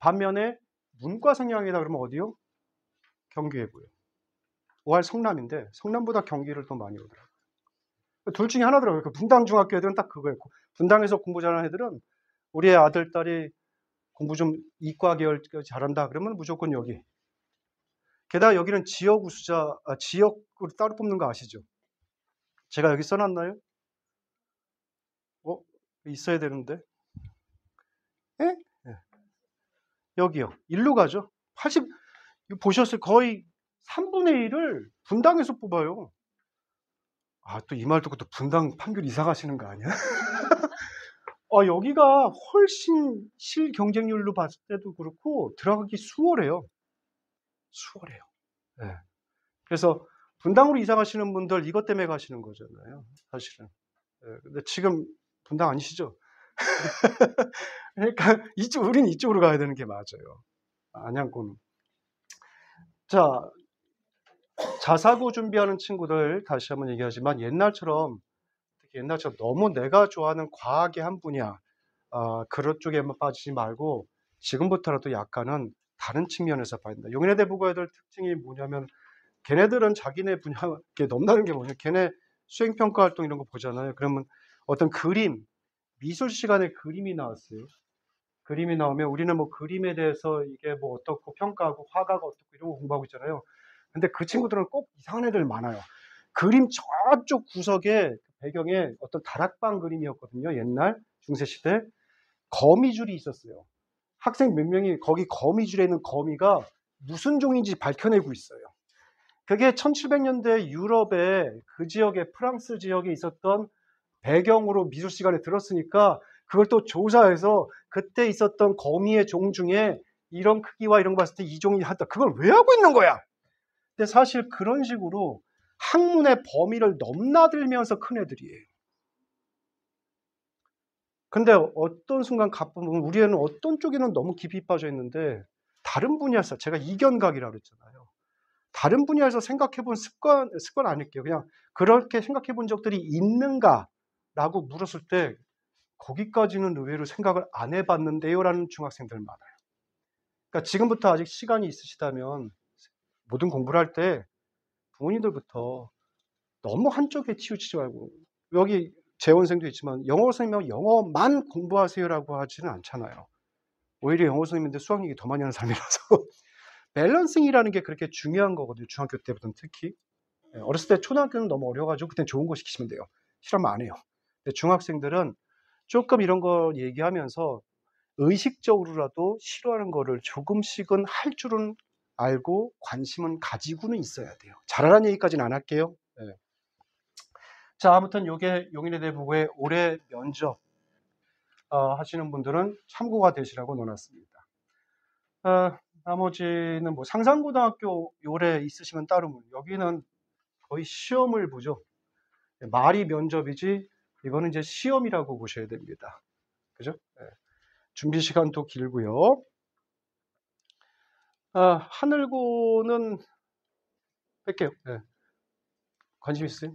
반면에 문과 성향이다 그러면 어디요? 경기외고요. OR 성남인데 성남보다 경기를 더 많이 오더라고요. 둘 중에 하나더라고요. 그 분당 중학교 애들은 딱 그거였고 분당에서 공부 잘하는 애들은 우리 아들, 딸이 공부 좀 이과 계열 잘한다 그러면 무조건 여기. 게다가 여기는 지역 우수자, 지역으로 따로 뽑는 거 아시죠? 제가 여기 써놨나요? 있어야 되는데. 예? 예. 여기요. 일로 가죠. 이거 보셨어요? 거의 3분의 1을 분당에서 뽑아요. 또 이 말 듣고 또 분당 판교를 이사 가시는 거 아니야? 여기가 훨씬 실 경쟁률로 봤을 때도 그렇고 들어가기 수월해요. 수월해요. 예. 그래서 분당으로 이사 가시는 분들 이것 때문에 가시는 거잖아요. 사실은. 예. 근데 지금 분당 아니시죠? 그러니까 우리는 이쪽으로 가야 되는 게 맞아요. 안양권. 자, 자사고 준비하는 친구들 다시 한번 얘기하지만 특히 옛날처럼 너무 내가 좋아하는 과학의 한 분야, 그런 쪽에만 빠지지 말고 지금부터라도 약간은 다른 측면에서 봐야 된다. 용인의 대부고 애들 특징이 뭐냐면 걔네들은 자기네 분야에 넘나는 게 뭐냐. 걔네 수행평가 활동 이런 거 보잖아요. 그러면 어떤 그림, 미술 시간에 그림이 나왔어요. 그림이 나오면 우리는 뭐 그림에 대해서 이게 뭐 어떻고 평가하고 화가가 어떻고 이런 거 공부하고 있잖아요. 근데 그 친구들은 꼭 이상한 애들 많아요. 그림 저쪽 구석에 배경에 어떤 다락방 그림이었거든요. 옛날 중세 시대 거미줄이 있었어요. 학생 몇 명이 거기 거미줄에 있는 거미가 무슨 종인지 밝혀내고 있어요. 그게 1700년대 유럽의 그 지역에 프랑스 지역에 있었던 배경으로 미술 시간에 들었으니까 그걸 또 조사해서 그때 있었던 거미의 종 중에 이런 크기와 이런 거 봤을 때 이 종이 한다. 그걸 왜 하고 있는 거야? 근데 사실 그런 식으로 학문의 범위를 넘나들면서 큰 애들이에요. 근데 어떤 순간 가보면 우리 애는 어떤 쪽에는 너무 깊이 빠져 있는데 다른 분야에서 제가 이견각이라고 그랬잖아요. 다른 분야에서 생각해 본 습관 아닐게요. 그냥 그렇게 생각해 본 적들이 있는가라고 물었을 때 거기까지는 의외로 생각을 안 해봤는데요라는 중학생들 많아요. 그러니까 지금부터 아직 시간이 있으시다면 모든 공부를 할 때 부모님들부터 너무 한쪽에 치우치지 말고 여기 재원생도 있지만 영어 선생님은 영어만 공부하세요라고 하지는 않잖아요. 오히려 영어 선생님인데 수학 얘기 더 많이 하는 사람이라서 밸런싱이라는 게 그렇게 중요한 거거든요. 중학교 때부터는 특히. 어렸을 때 초등학교는 너무 어려가지고 그땐 좋은 거 시키시면 돼요. 싫으면 안 해요. 근데 중학생들은 조금 이런 거 얘기하면서 의식적으로라도 싫어하는 거를 조금씩은 할 줄은 알고 관심은 가지고는 있어야 돼요. 잘하라는 얘기까지는 안 할게요. 네. 자, 아무튼 요게 용인의 대부고의 올해 면접 하시는 분들은 참고가 되시라고 넣어놨습니다. 나머지는 뭐 상산고등학교 올해 있으시면 따로 여기는 거의 시험을 보죠. 말이 면접이지 이거는 이제 시험이라고 보셔야 됩니다. 그죠? 네. 준비 시간도 길고요. 하늘고는 뺄게요. 네. 관심 있으세요?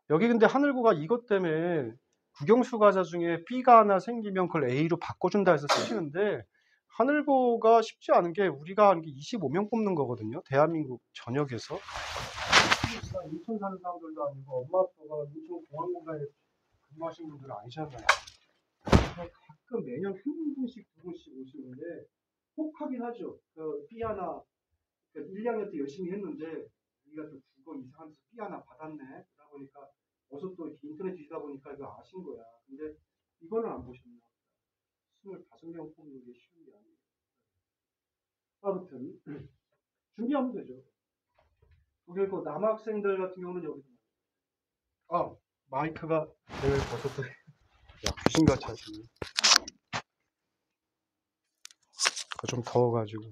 여기 근데 하늘고가 이것 때문에 국영수 과자 중에 B가 하나 생기면 그걸 A로 바꿔준다 해서 쓰시는데 하늘고가 쉽지 않은 게 우리가 하는 게 25명 뽑는 거거든요. 대한민국 전역에서. 인천 사는 사람들도 아니고 엄마 아빠가 인천 공항공사에 근무하신 분들은 아니잖아요. 가끔 매년 한 분씩 두 분씩 오시는데 혹하긴 하죠. 그 B 하나 1, 2학년 때 열심히 했는데 우리가 또 국어 이상하면서 B 하나 받았네. 그러다 보니까 어서 또 인터넷 뒤지다 보니까 이거 아신 거야. 근데 이거는 안 보셨나? 25명 뽑는 게 쉬운 게 아니에요. 아무튼 준비하면 되죠. 그리고 남학생들 같은 경우는 여기 마이크가 내가 벌써 귀신같이 하시네. 좀 더워가지고.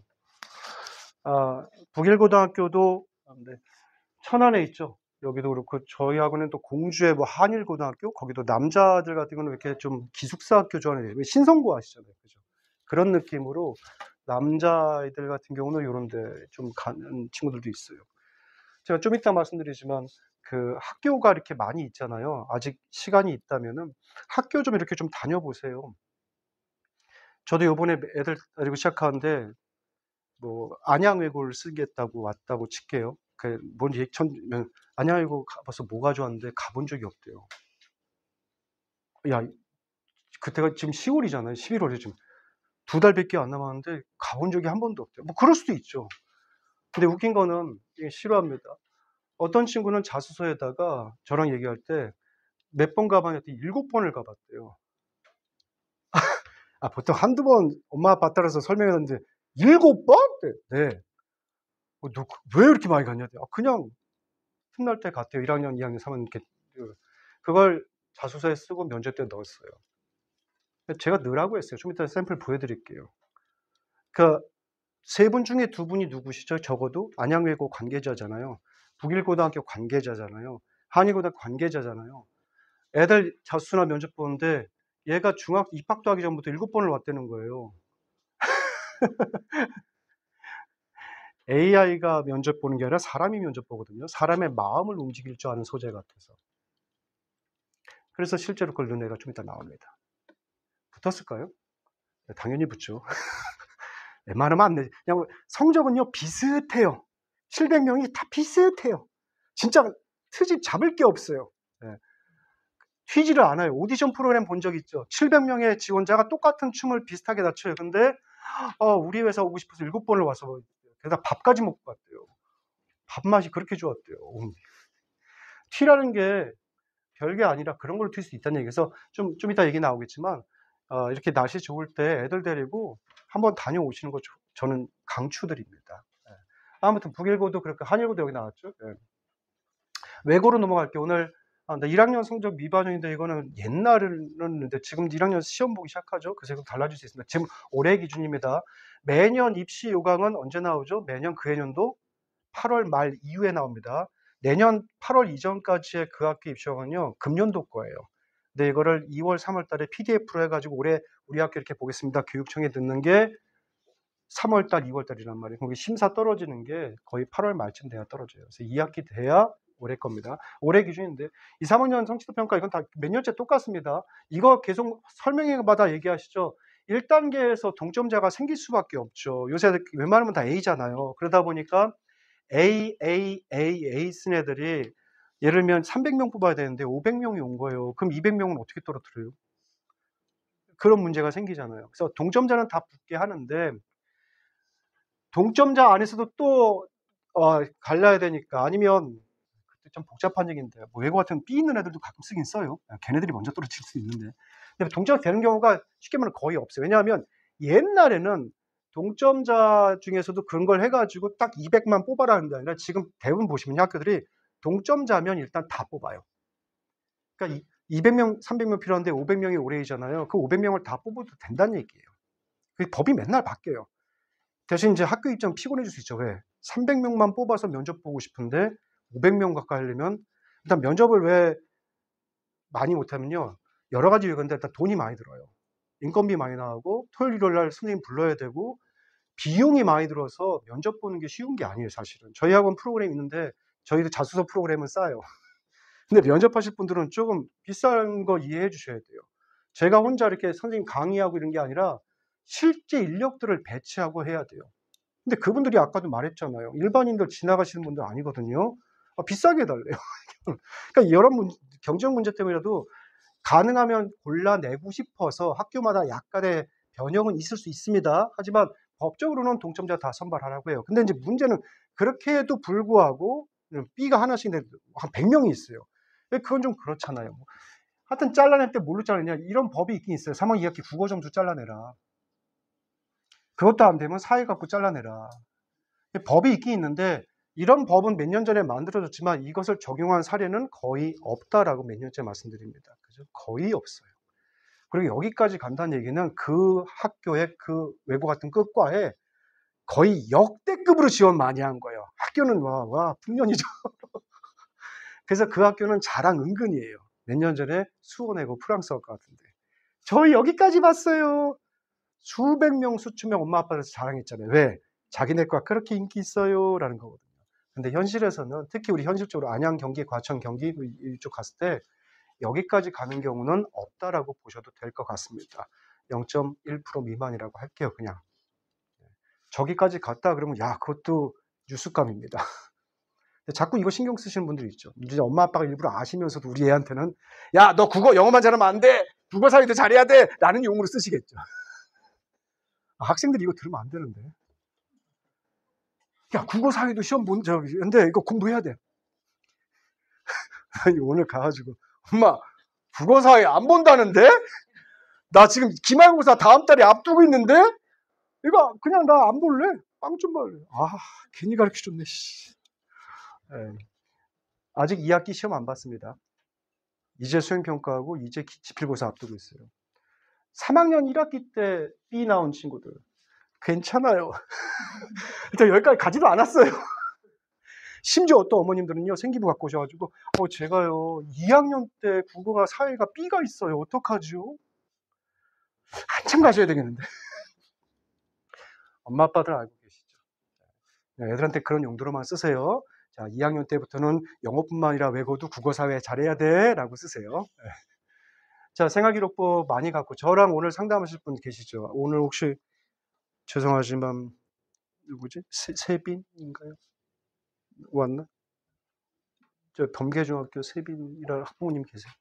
북일고등학교도 천안에 있죠. 여기도 그렇고 저희 학원은 또 공주에 뭐 한일고등학교 거기도 남자들 같은 경우는 이렇게 좀 기숙사 학교 좋아하는 신성고 아시잖아요. 그죠? 그런 느낌으로 남자애들 같은 경우는 이런 데 좀 가는 친구들도 있어요. 제가 좀 이따 말씀드리지만 그 학교가 이렇게 많이 있잖아요. 아직 시간이 있다면은 학교 좀 이렇게 좀 다녀보세요. 저도 요번에 애들 데리고 시작하는데 뭐 안양외고를 쓰겠다고 왔다고 칠게요. 뭔 얘기 안양외고 가봐서 뭐가 좋았는데 가본 적이 없대요. 야, 그때가 지금 10월이잖아요. 11월에 지금 2달밖에 안 남았는데 가본 적이 한 번도 없대요. 뭐 그럴 수도 있죠. 근데 웃긴 거는 이게 싫어합니다. 어떤 친구는 자소서에다가 저랑 얘기할 때 몇 번 가봤는데 7번을 가봤대요. 보통 한두 번 엄마 아빠 따라서 설명했는데 7번? 네. 왜 이렇게 많이 갔냐? 그냥 틈날 때 갔대요. 1학년, 2학년, 3학년 이렇게. 그걸 자소서에 쓰고 면접 때 넣었어요. 제가 넣으라고 했어요. 좀 이따 샘플 보여드릴게요. 그 세 분 중에 2분이 누구시죠? 적어도 안양외고 관계자잖아요. 북일고등학교 관계자잖아요. 한일고등학교 관계자잖아요. 애들 자소서나 면접 보는데 얘가 중학 입학도 하기 전부터 7번을 왔다는 거예요. AI가 면접 보는 게 아니라 사람이 면접 보거든요. 사람의 마음을 움직일 줄 아는 소재 같아서. 그래서 실제로 그걸 넣은 애가 좀 이따 나옵니다. 붙었을까요? 네, 당연히 붙죠. 웬만하면 안 내. 그냥 성적은요 비슷해요. 700명이 다 비슷해요. 진짜 트집 잡을 게 없어요. 네. 튀지를 않아요. 오디션 프로그램 본 적 있죠? 700명의 지원자가 똑같은 춤을 비슷하게 다 춰요. 근데 우리 회사 오고 싶어서 7번을 와서 게다가 밥까지 먹고 갔대요. 밥맛이 그렇게 좋았대요. 튀라는 게 별게 아니라 그런 걸로 튈 수 있다는 얘기에서 좀 이따 얘기 나오겠지만 이렇게 날씨 좋을 때 애들 데리고 한번 다녀오시는 거 저는 강추드립니다. 예. 아무튼 북일고도 그렇고 한일고도 여기 나왔죠. 예. 외고로 넘어갈게요. 오늘 나 1학년 성적 미반영인데 이거는 옛날은 지금 1학년 시험 보기 시작하죠. 그래서 이거 달라질 수 있습니다. 지금 올해 기준입니다. 매년 입시 요강은 언제 나오죠? 매년 그 해년도 8월 말 이후에 나옵니다. 내년 8월 이전까지의 그 학기 입시 요강은요, 금년도 거예요. 근데 이거를 2월, 3월 달에 PDF로 해가지고 올해 우리 학교 이렇게 보겠습니다. 교육청에 듣는 게 3월 달, 2월 달이란 말이에요. 거기 심사 떨어지는 게 거의 8월 말쯤 돼야 떨어져요. 그래서 2학기 돼야 올해 겁니다. 올해 기준인데 2, 3학년 성취도 평가 이건 다 몇 년째 똑같습니다. 이거 계속 설명회마다 얘기하시죠. 1단계에서 동점자가 생길 수밖에 없죠. 요새 웬만하면 다 A잖아요. 그러다 보니까 A 쓴 애들이 예를 들면 300명 뽑아야 되는데 500명이 온 거예요. 그럼 200명은 어떻게 떨어뜨려요? 그런 문제가 생기잖아요. 그래서 동점자는 다 붙게 하는데 동점자 안에서도 또 갈라야 되니까 아니면 좀 복잡한 얘기인데 뭐 외고 같은 B 있는 애들도 가끔 쓰긴 써요. 걔네들이 먼저 떨어질 수 있는데. 근데 동점자 되는 경우가 쉽게 말하면 거의 없어요. 왜냐하면 옛날에는 동점자 중에서도 그런 걸 해가지고 딱 200만 뽑아라는 게 아니라 지금 대부분 보시면 학교들이 동점자면 일단 다 뽑아요. 그러니까 200명, 300명 필요한데 500명이 올해이잖아요. 그 500명을 다 뽑아도 된다는 얘기예요. 그 법이 맨날 바뀌어요. 대신 이제 학교 입장 피곤해질 수 있죠. 왜? 300명만 뽑아서 면접 보고 싶은데 500명 가까이 하려면 일단 면접을 왜 많이 못하면요. 여러 가지 이유가 있는데 일단 돈이 많이 들어요. 인건비 많이 나가고 토요일, 일요일 날 선생님 불러야 되고 비용이 많이 들어서 면접 보는 게 쉬운 게 아니에요, 사실은. 저희 학원 프로그램 있는데 저희도 자소서 프로그램은 싸요. 근데 면접하실 분들은 조금 비싼 거 이해해 주셔야 돼요. 제가 혼자 이렇게 선생님 강의하고 이런 게 아니라 실제 인력들을 배치하고 해야 돼요. 근데 그분들이 아까도 말했잖아요. 일반인들 지나가시는 분들 아니거든요. 비싸게 해달래요. 그러니까 여러 경쟁 문제 때문이라도 가능하면 골라내고 싶어서 학교마다 약간의 변형은 있을 수 있습니다. 하지만 법적으로는 동점자 다 선발하라고 해요. 근데 이제 문제는 그렇게 해도 불구하고 B가 하나씩 한 100명이 있어요. 그건 좀 그렇잖아요. 하여튼 잘라낼 때 뭘로 잘라내냐. 이런 법이 있긴 있어요. 3학 2학기 국어 점수 잘라내라. 그것도 안 되면 사회 갖고 잘라내라. 법이 있긴 있는데 이런 법은 몇 년 전에 만들어졌지만 이것을 적용한 사례는 거의 없다라고 몇 년째 말씀드립니다. 그죠? 거의 없어요. 그리고 여기까지 간다는 얘기는 그 학교의 그 외고 같은 끝과에 거의 역대급으로 지원 많이 한 거예요. 학교는 와 풍년이죠. 그래서 그 학교는 자랑 은근이에요. 몇 년 전에 수원외고 프랑스어과 같은데. 저희 여기까지 봤어요. 수백 명, 수천 명 엄마 아빠들에서 자랑했잖아요. 왜? 자기네과 그렇게 인기 있어요. 라는 거거든요. 근데 현실에서는 특히 우리 현실적으로 안양, 경기, 과천, 경기 이쪽 갔을 때 여기까지 가는 경우는 없다라고 보셔도 될 것 같습니다. 0.1% 미만이라고 할게요. 그냥. 저기까지 갔다 그러면 야 그것도 뉴스감입니다. 자꾸 이거 신경 쓰시는 분들이 있죠. 이제 엄마 아빠가 일부러 아시면서도 우리 애한테는 야 너 국어 영어만 잘하면 안 돼. 국어 사회도 잘해야 돼. 라는 용어로 쓰시겠죠. 학생들이 이거 들으면 안 되는데. 야 국어 사회도 시험 본 적이 근데 이거 공부해야 돼. 오늘 가가지고 엄마 국어 사회 안 본다는데? 나 지금 기말고사 다음 달에 앞두고 있는데? 이거 그냥 나 안 볼래? 빵 좀 볼래. 괜히 가르쳐줬네. 네. 아직 2학기 시험 안 봤습니다. 이제 수행평가하고 이제 지필고사 앞두고 있어요. 3학년 1학기 때 B 나온 친구들 괜찮아요. 일단 여기까지 가지도 않았어요. 심지어 어떤 어머님들은요 생기부 갖고 오셔가지고 제가요 2학년 때 국어가 사회가 B가 있어요. 어떡하죠? 한참 가셔야 되겠는데. 엄마 아빠들 알고 계시죠? 애들한테 그런 용도로만 쓰세요. 자, 2학년 때부터는 영어뿐만 아니라 외고도 국어사회 잘해야 돼 라고 쓰세요. 자, 생활기록부 많이 갖고 저랑 오늘 상담하실 분 계시죠? 오늘 혹시 죄송하지만 누구지? 세빈인가요? 왔나? 저 범계중학교 세빈이라는 학부모님 계세요?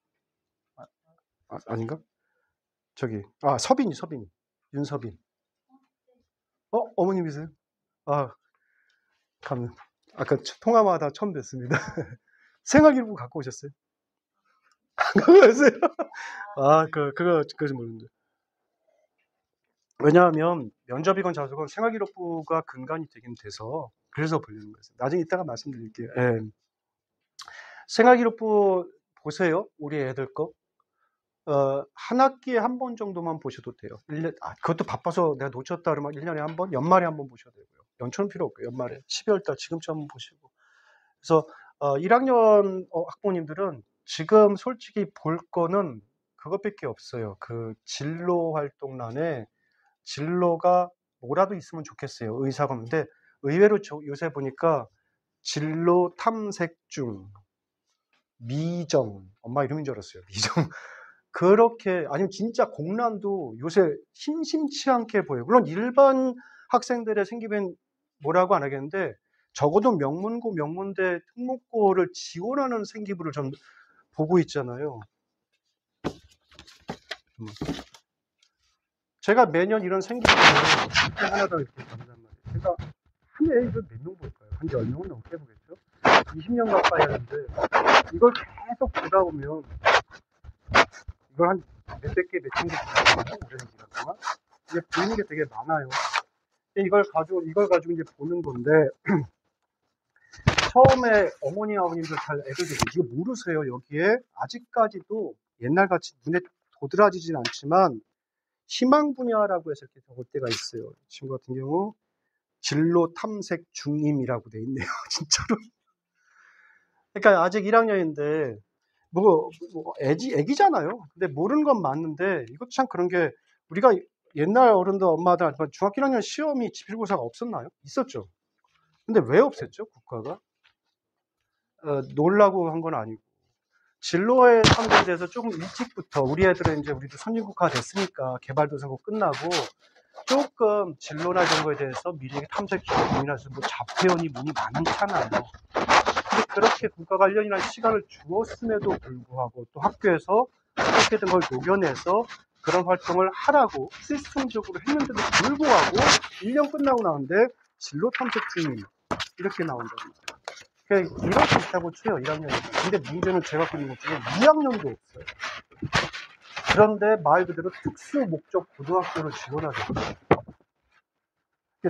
아닌가? 저기 서빈이 윤서빈. 어머님이세요? 아까 통화마다 처음 뵀습니다. 생활기록부 갖고 오셨어요? 안 갖고 오셨어요? 그거 모르는데. 왜냐하면 면접이건 자소건 생활기록부가 근간이 되긴 돼서 그래서 불리는 거예요. 나중에 이따가 말씀드릴게요. 예. 생활기록부 보세요. 우리 애들 거. 한 학기에 한 번 정도만 보셔도 돼요. 그것도 바빠서 내가 놓쳤다 그러면 1년에 한 번, 연말에 한 번 보셔도 되고요. 연초는 필요 없고요. 연말에 12월 달 지금쯤 한번 보시고. 그래서 1학년 학부모님들은 지금 솔직히 볼 거는 그것밖에 없어요. 그 진로 활동란에 진로가 뭐라도 있으면 좋겠어요. 의사가. 근데 의외로 요새 보니까 진로 탐색 중, 미정, 엄마 이름인 줄 알았어요. 미정. 그렇게, 아니면 진짜 공란도 요새 심심치 않게 보여요. 물론 일반 학생들의 생기면 뭐라고 안 하겠는데, 적어도 명문고, 명문대, 특목고를 지원하는 생기부를 전 보고 있잖아요. 제가 매년 이런 생기부를 하나 더 이렇게 받는단 말이에요. 제가 한 해에 이걸 몇 명 볼까요? 한 10명은 넘게 보겠죠? 20년 가까이 하는데, 이걸 계속 보다 보면, 이걸 한 몇백 개, 몇천 개 보잖아요. 오랜 기간 동안. 이게 보이는 게 되게 많아요. 이걸 가지고 이제 보는 건데, 처음에 어머니, 아버님들 잘 애들이 이거 모르세요. 여기에 아직까지도 옛날같이 눈에 도드라지진 않지만, 희망 분야라고 해서 이렇게 적을 때가 있어요. 이 친구 같은 경우, 진로 탐색 중임이라고 돼 있네요. 진짜로. 그러니까 아직 1학년인데, 애기잖아요. 근데 모르는 건 맞는데, 이것도 참 그런 게, 우리가 옛날 어른들, 엄마들, 중학교 1학년 시험이 지필고사가 없었나요? 있었죠. 근데 왜 없앴죠, 국가가? 놀라고 한 건 아니고. 진로의 탐색에 대해서 조금 일찍부터, 우리 애들은 이제 우리도 선진국화 됐으니까, 개발도상국 끝나고, 조금 진로나 이런 거에 대해서 미리 탐색하고 고민해서 뭐 자폐연이 문이 많잖아요. 근데 그렇게 국가가 1년이라는 시간을 주었음에도 불구하고 또 학교에서 어떻게든 걸 녹여내서 그런 활동을 하라고 시스템적으로 했는데도 불구하고 1년 끝나고 나오는데 진로 탐색 중임 이렇게 나온다는 거예요. 그러니까 이렇게 있다고 쳐요, 1학년에서. 근데 문제는 제가 갖고 있는 것 중에 2학년도 없어요. 그런데 말 그대로 특수 목적 고등학교를 지원하죠.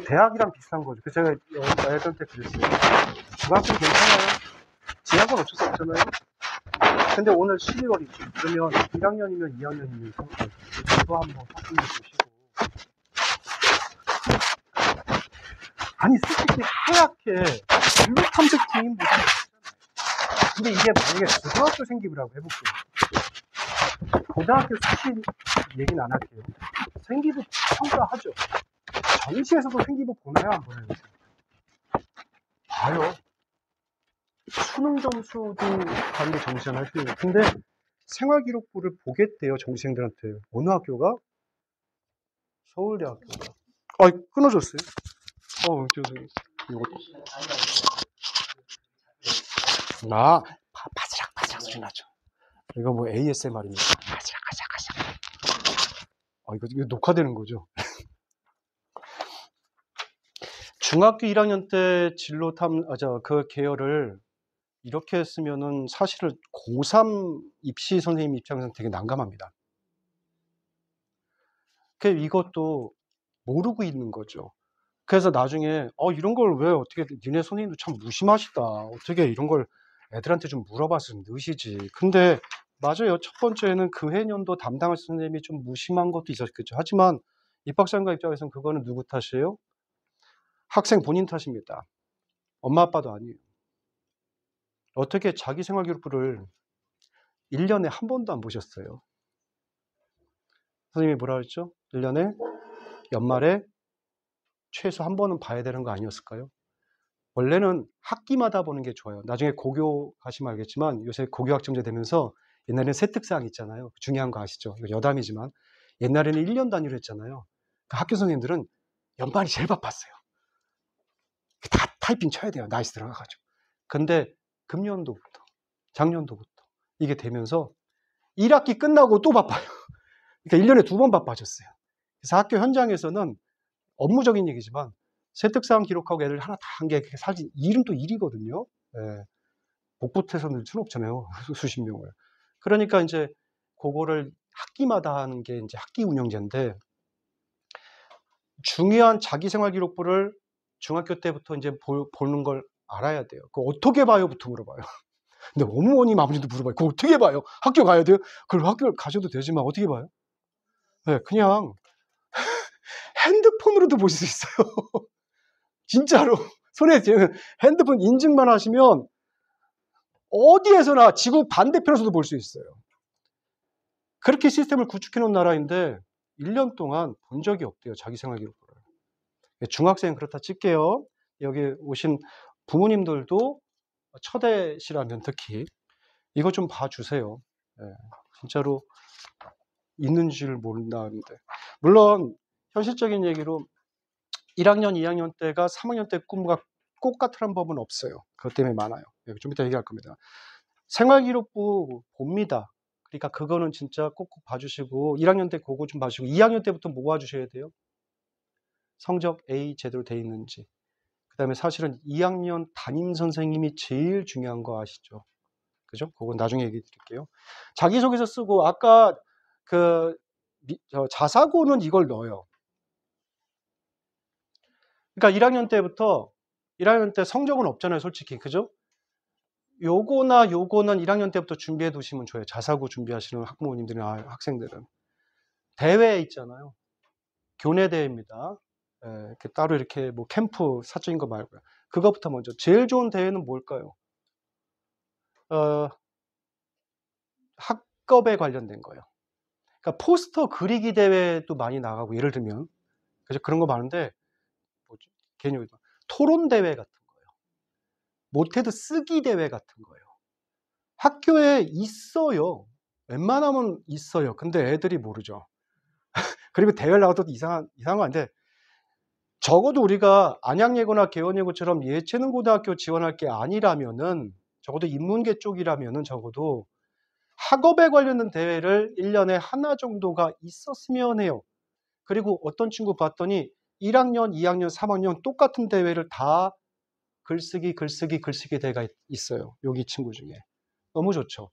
대학이랑 비슷한 거죠. 그래서 제가 애들한테 그랬어요. 중학교는 괜찮아요. 진학은 어쩔 수 없잖아요. 근데 오늘 11월이죠. 그러면 1학년이면 2학년이면 저도 한번 확인해 보시고. 아니, 솔직히 하얗게 진로 탐색 중인 분이 있잖아요. 근데 이게 만약에 고등학교 생기부라고 해볼게요. 고등학교 수시 얘기는 안 할게요. 생기부 평가하죠. 전시에서도 생기부 보나요? 안 보나요? 봐요. 수능 점수도 다른게 정시전 할 수 있는. 근데 생활기록부를 보겠대요, 정시생들한테. 어느 학교가? 서울대학교가. 끊어졌어요. 죄송해요. 바스락 소리 나죠. 이거 뭐 ASMR입니다. 바스락. 이거 녹화되는 거죠. 중학교 1학년 때 그 계열을 이렇게 했으면은 사실은 고3 입시 선생님 입장에서는 되게 난감합니다. 이것도 모르고 있는 거죠. 그래서 나중에 이런 걸 왜 어떻게 니네 선생님도 참 무심하시다. 어떻게 이런 걸 애들한테 좀 물어봐서 좀 넣으시지. 근데 맞아요. 첫 번째는 그 해년도 담당할 선생님이 좀 무심한 것도 있었겠죠. 하지만 입학생과 입장에서는 그거는 누구 탓이에요? 학생 본인 탓입니다. 엄마 아빠도 아니에요. 어떻게 자기 생활기록부를 1년에 한 번도 안 보셨어요? 선생님이 뭐라 그랬죠? 1년에 연말에 최소 한 번은 봐야 되는 거 아니었을까요? 원래는 학기마다 보는 게 좋아요. 나중에 고교 가시면 알겠지만 요새 고교학점제 되면서 옛날에는 세특사항 있잖아요. 중요한 거 아시죠? 이거 여담이지만 옛날에는 1년 단위로 했잖아요. 학교 선생님들은 연말이 제일 바빴어요. 다 타이핑 쳐야 돼요. 나이스 들어가가지고. 근데 금년도부터 작년도부터 이게 되면서 1학기 끝나고 또 바빠요. 그러니까 1년에 2번 바빠졌어요. 그래서 학교 현장에서는 업무적인 얘기지만 세특사항 기록하고 애들 하나 다 한 게 사실 일은 또 일이거든요. 예. 복붙해서 넣을 수는 없잖아요. 수십 명을. 그러니까 이제 그거를 학기마다 하는 게 이제 학기 운영제인데 중요한 자기생활기록부를 중학교 때부터 이제 보는 걸 알아야 돼요. 그거 어떻게 봐요부터 물어봐요. 근데 어머님 아버지도 물어봐요. 그거 어떻게 봐요? 학교 가야 돼요? 그걸 학교를 가셔도 되지만 어떻게 봐요? 네, 그냥 핸드폰으로도 볼 수 있어요. 진짜로 손에 쥐는 핸드폰 인증만 하시면 어디에서나 지구 반대편에서도 볼 수 있어요. 그렇게 시스템을 구축해 놓은 나라인데 1년 동안 본 적이 없대요. 자기생활기록부를. 중학생 그렇다 칠게요. 여기 오신 부모님들도 첫애시라면 특히 이거 좀 봐주세요. 진짜로 있는 줄 모른다는데. 물론 현실적인 얘기로 1학년, 2학년 때가 3학년 때 꿈과 똑같은 법은 없어요. 그것 때문에 많아요. 좀 이따 얘기할 겁니다. 생활기록부 봅니다. 그러니까 그거는 진짜 꼭꼭 봐주시고 1학년 때 그거 좀 봐주시고 2학년 때부터 모아주셔야 돼요. 성적 A 제대로 돼 있는지. 그 다음에 사실은 2학년 담임선생님이 제일 중요한 거 아시죠? 그죠? 그건 나중에 얘기 드릴게요. 자기소개서 쓰고 아까 자사고는 이걸 넣어요. 그러니까 1학년 때부터 1학년 때 성적은 없잖아요, 솔직히. 그죠? 요거나 요거는 1학년 때부터 준비해 두시면 좋아요. 자사고 준비하시는 학부모님들이나 학생들은. 대회 있잖아요. 교내 대회입니다. 이렇게 따로 이렇게 뭐 캠프 사적인 거 말고요. 그거부터 먼저. 제일 좋은 대회는 뭘까요? 학급에 관련된 거예요. 그러니까 포스터 그리기 대회도 많이 나가고 예를 들면 그래서 그런 거 많은데 뭐죠? 개념이 토론 대회 같은 거예요. 못해도 쓰기 대회 같은 거예요. 학교에 있어요. 웬만하면 있어요. 근데 애들이 모르죠. 그리고 대회를 나가도 이상한 건데 적어도 우리가 안양예고나 개원예고처럼 예체능고등학교 지원할 게 아니라면은 적어도 인문계 쪽이라면은 적어도 학업에 관련된 대회를 1년에 하나 정도가 있었으면 해요. 그리고 어떤 친구 봤더니 1학년, 2학년, 3학년 똑같은 대회를 다 글쓰기 대회가 있어요. 여기 친구 중에. 너무 좋죠.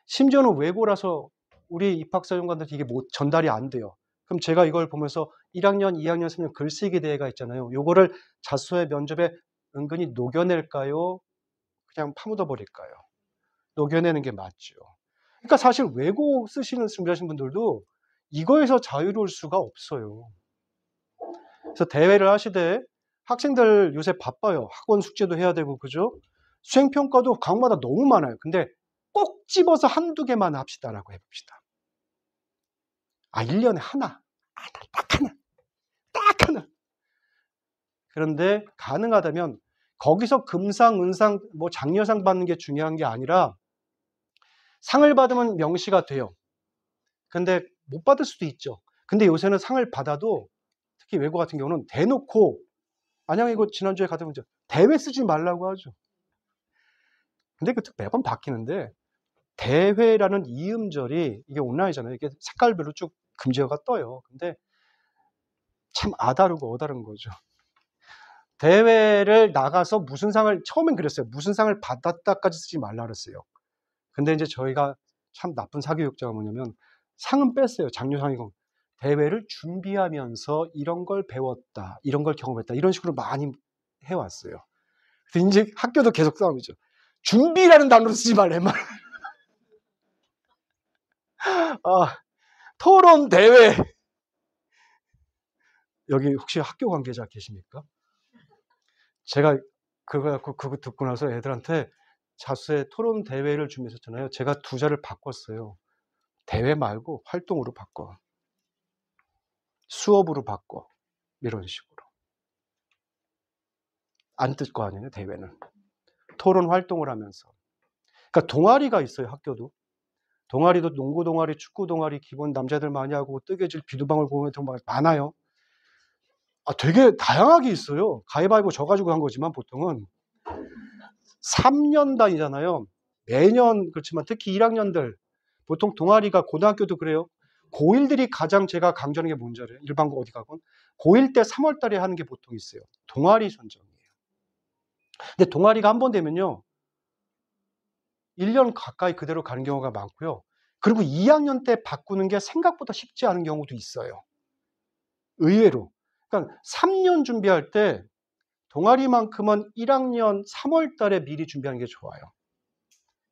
심지어는 외고라서 우리 입학사정관들한테 이게 전달이 안 돼요. 그럼 제가 이걸 보면서 1학년, 2학년, 3학년 글쓰기 대회가 있잖아요. 요거를 자소의 면접에 은근히 녹여낼까요? 그냥 파묻어 버릴까요? 녹여내는 게 맞죠. 그러니까 사실 외고 준비하시는 분들도 이거에서 자유로울 수가 없어요. 그래서 대회를 하시되 학생들 요새 바빠요. 학원 숙제도 해야 되고 그죠? 수행평가도 과목마다 너무 많아요. 근데 꼭 집어서 한두 개만 합시다라고 해봅시다. 1년에 하나. 딱 하나. 그런데 가능하다면 거기서 금상, 은상, 뭐 장려상 받는 게 중요한 게 아니라 상을 받으면 명시가 돼요. 근데 못 받을 수도 있죠. 근데 요새는 상을 받아도 특히 외고 같은 경우는 대놓고 안양이고 지난주에 가다 보니까 대회 쓰지 말라고 하죠. 근데 그 매번 바뀌는데 대회라는 이음절이 이게 온라인이잖아요. 이게 색깔별로 쭉 금지어가 떠요. 근데 참 아다르고 어다른 거죠. 대회를 나가서 무슨 상을 처음엔 그랬어요. 무슨 상을 받았다까지 쓰지 말라 그랬어요. 근데 이제 저희가 참 나쁜 사교육자가 뭐냐면 상은 뺐어요. 장려상이고 대회를 준비하면서 이런 걸 배웠다, 이런 걸 경험했다 이런 식으로 많이 해왔어요. 그래서 이제 학교도 계속 싸움이죠. 준비라는 단어를 쓰지 말래 말. 토론 대회. 여기 혹시 학교 관계자 계십니까? 제가 그거 듣고 나서 애들한테 자수의 토론 대회를 준비했었잖아요. 제가 두 자를 바꿨어요. 대회 말고 활동으로 바꿔. 수업으로 바꿔. 이런 식으로. 안 뜰 거 아니에요, 대회는. 토론 활동을 하면서. 그러니까 동아리가 있어요, 학교도. 동아리도 농구 동아리, 축구 동아리 기본 남자들 많이 하고 뜨개질, 비두방울 공연 동아리 많아요. 되게 다양하게 있어요. 가위바위보 져가지고 한 거지만 보통은 3년 다니잖아요. 매년 그렇지만 특히 1학년들 보통 동아리가 고등학교도 그래요. 고1들이 가장 제가 강조하는 게 뭔지 알아요? 일반고 어디 가건 고1 때 3월 달에 하는 게 보통 있어요. 동아리 선정이에요. 근데 동아리가 한 번 되면요 1년 가까이 그대로 가는 경우가 많고요. 그리고 2학년 때 바꾸는 게 생각보다 쉽지 않은 경우도 있어요. 의외로. 그러니까 3년 준비할 때 동아리만큼은 1학년 3월 달에 미리 준비하는 게 좋아요.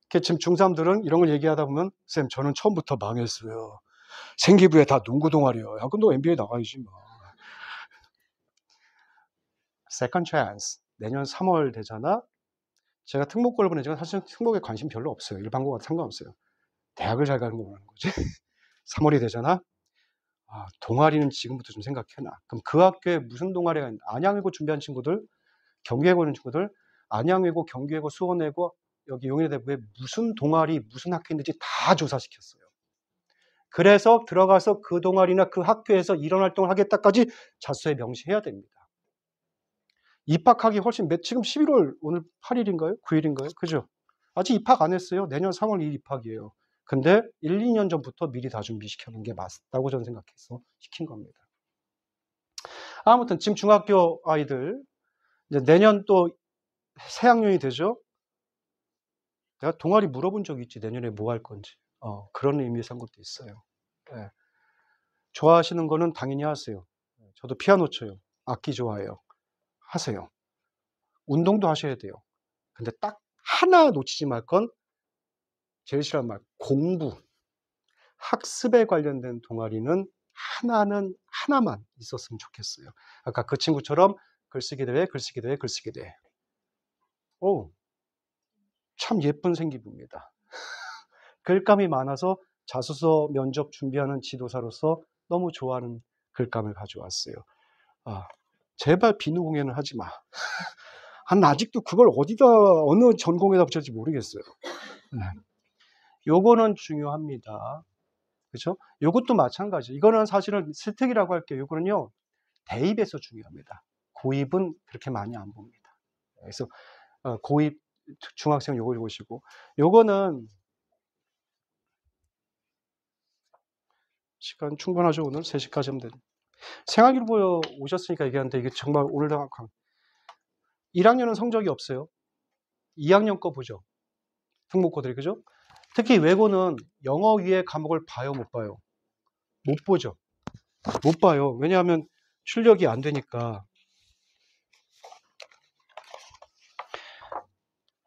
지금 중3들은 이런 걸 얘기하다 보면 쌤 저는 처음부터 망했어요. 생기부에 다 농구 동아리예요. 야, 그럼 너 NBA 나가야지 뭐. Second chance. 내년 3월 되잖아. 제가 특목고를 보내지만 사실 특목에 관심 별로 없어요. 일반고와 상관없어요. 대학을 잘 가는 거 원하는 거지. 3월이 되잖아. 아, 동아리는 지금부터 좀 생각해놔. 그럼 그 학교에 무슨 동아리가 있나? 안양외고 준비한 친구들, 경기외고 있는 친구들, 안양외고, 경기외고, 수원외고, 여기 용인대부에 무슨 동아리, 무슨 학교 있는지 다 조사시켰어요. 그래서 들어가서 그 동아리나 그 학교에서 이런 활동을 하겠다까지 자소서에 명시해야 됩니다. 입학하기 훨씬 지금 11월 오늘 8일인가요? 9일인가요? 그죠? 아직 입학 안 했어요. 내년 3월 2일 입학이에요. 근데 1, 2년 전부터 미리 다 준비시켜놓은 게 맞다고 저는 생각해서 시킨 겁니다. 아무튼 지금 중학교 아이들 이제 내년 또 새학년이 되죠. 내가 동아리 물어본 적이 있지. 내년에 뭐 할 건지. 그런 의미에서 한 것도 있어요. 네. 좋아하시는 거는 당연히 하세요. 저도 피아노 쳐요. 악기 좋아해요. 하세요. 운동도 하셔야 돼요. 근데 딱 하나 놓치지 말 건 제일 싫어하는 말, 공부. 학습에 관련된 동아리는 하나만 있었으면 좋겠어요. 아까 그 친구처럼 글쓰기 대회, 글쓰기 대회, 글쓰기 대회. 오, 참 예쁜 생기부입니다. 글감이 많아서 자소서 면접 준비하는 지도사로서 너무 좋아하는 글감을 가져왔어요. 아, 제발 비누 공예는 하지 마. 아직도 그걸 어느 전공에다 붙였지 모르겠어요. 네. 요거는 중요합니다. 그렇죠? 요것도 마찬가지. 이거는 사실은 실특이라고 할게요. 요거는요, 대입에서 중요합니다. 고입은 그렇게 많이 안 봅니다. 그래서 고입 중학생 요걸 보시고, 요거는 시간 충분하죠. 오늘 3시까지 하면 되죠. 생활기록 보여 오셨으니까 얘기하는데 이게 정말 오늘도 1학년은 성적이 없어요. 2학년 거 보죠. 특목고들이, 그죠? 특히 외고는 영어 위에 과목을 봐요, 못 봐요? 못 보죠. 못 봐요. 왜냐하면 출력이 안 되니까.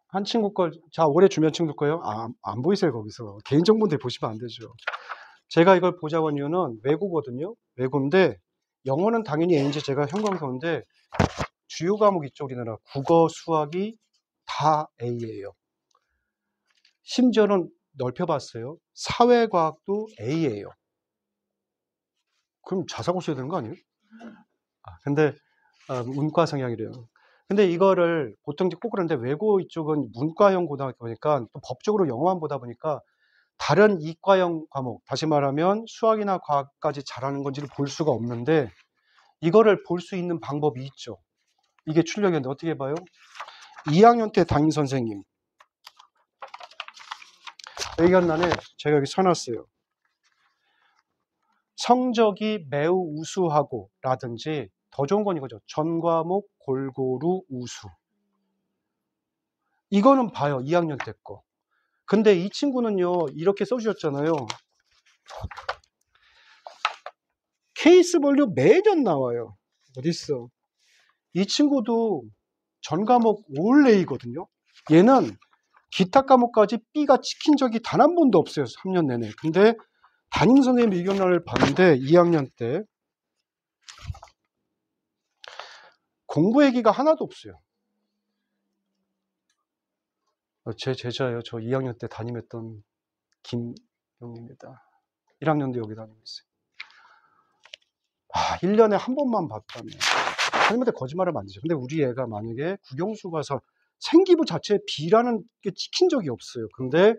한 친구 걸, 자, 올해 주면 친구 거예요? 안 보이세요, 거기서. 개인정보인데 보시면 안 되죠. 제가 이걸 보자고 한 이유는 외고거든요. 외고인데, 영어는 당연히 A인지 제가 형광서인데, 주요 과목 있죠, 우리나라. 국어, 수학이 다 A예요. 심지어는 넓혀봤어요. 사회과학도 A예요. 그럼 자사고 써야 되는 거 아니에요? 근데 문과 성향이래요. 근데 이거를 보통 이제 꼭 그런데 외고 이쪽은 문과형 고등학교 보니까 또 법적으로 영어만 보다 보니까 다른 이과형 과목, 다시 말하면 수학이나 과학까지 잘하는 건지를 볼 수가 없는데 이거를 볼 수 있는 방법이 있죠. 이게 출력이었는데 어떻게 봐요? 2학년 때 담임 선생님. 의견란에 제가 여기 써놨어요. 성적이 매우 우수하고 라든지 더 좋은 건 이거죠. 전 과목 골고루 우수. 이거는 봐요. 2학년 때 거. 근데 이 친구는요. 이렇게 써주셨잖아요. 케이스 볼륨 매년 나와요. 어딨어. 이 친구도 전 과목 올 A거든요. 얘는 기타 과목까지 B가 찍힌 적이 단 한 번도 없어요. 3년 내내. 근데 담임선생님 의견란을 봤는데 2학년 때 공부 얘기가 하나도 없어요. 제 제자예요. 저 2학년 때 담임했던 김영입니다. 1학년도 여기 다니고 있어요. 1년에 한 번만 봤다며. 선생님한테 거짓말을 만드죠. 근데 우리 애가 만약에 국영수 가서 생기부 자체에 B라는 게 찍힌 적이 없어요. 근데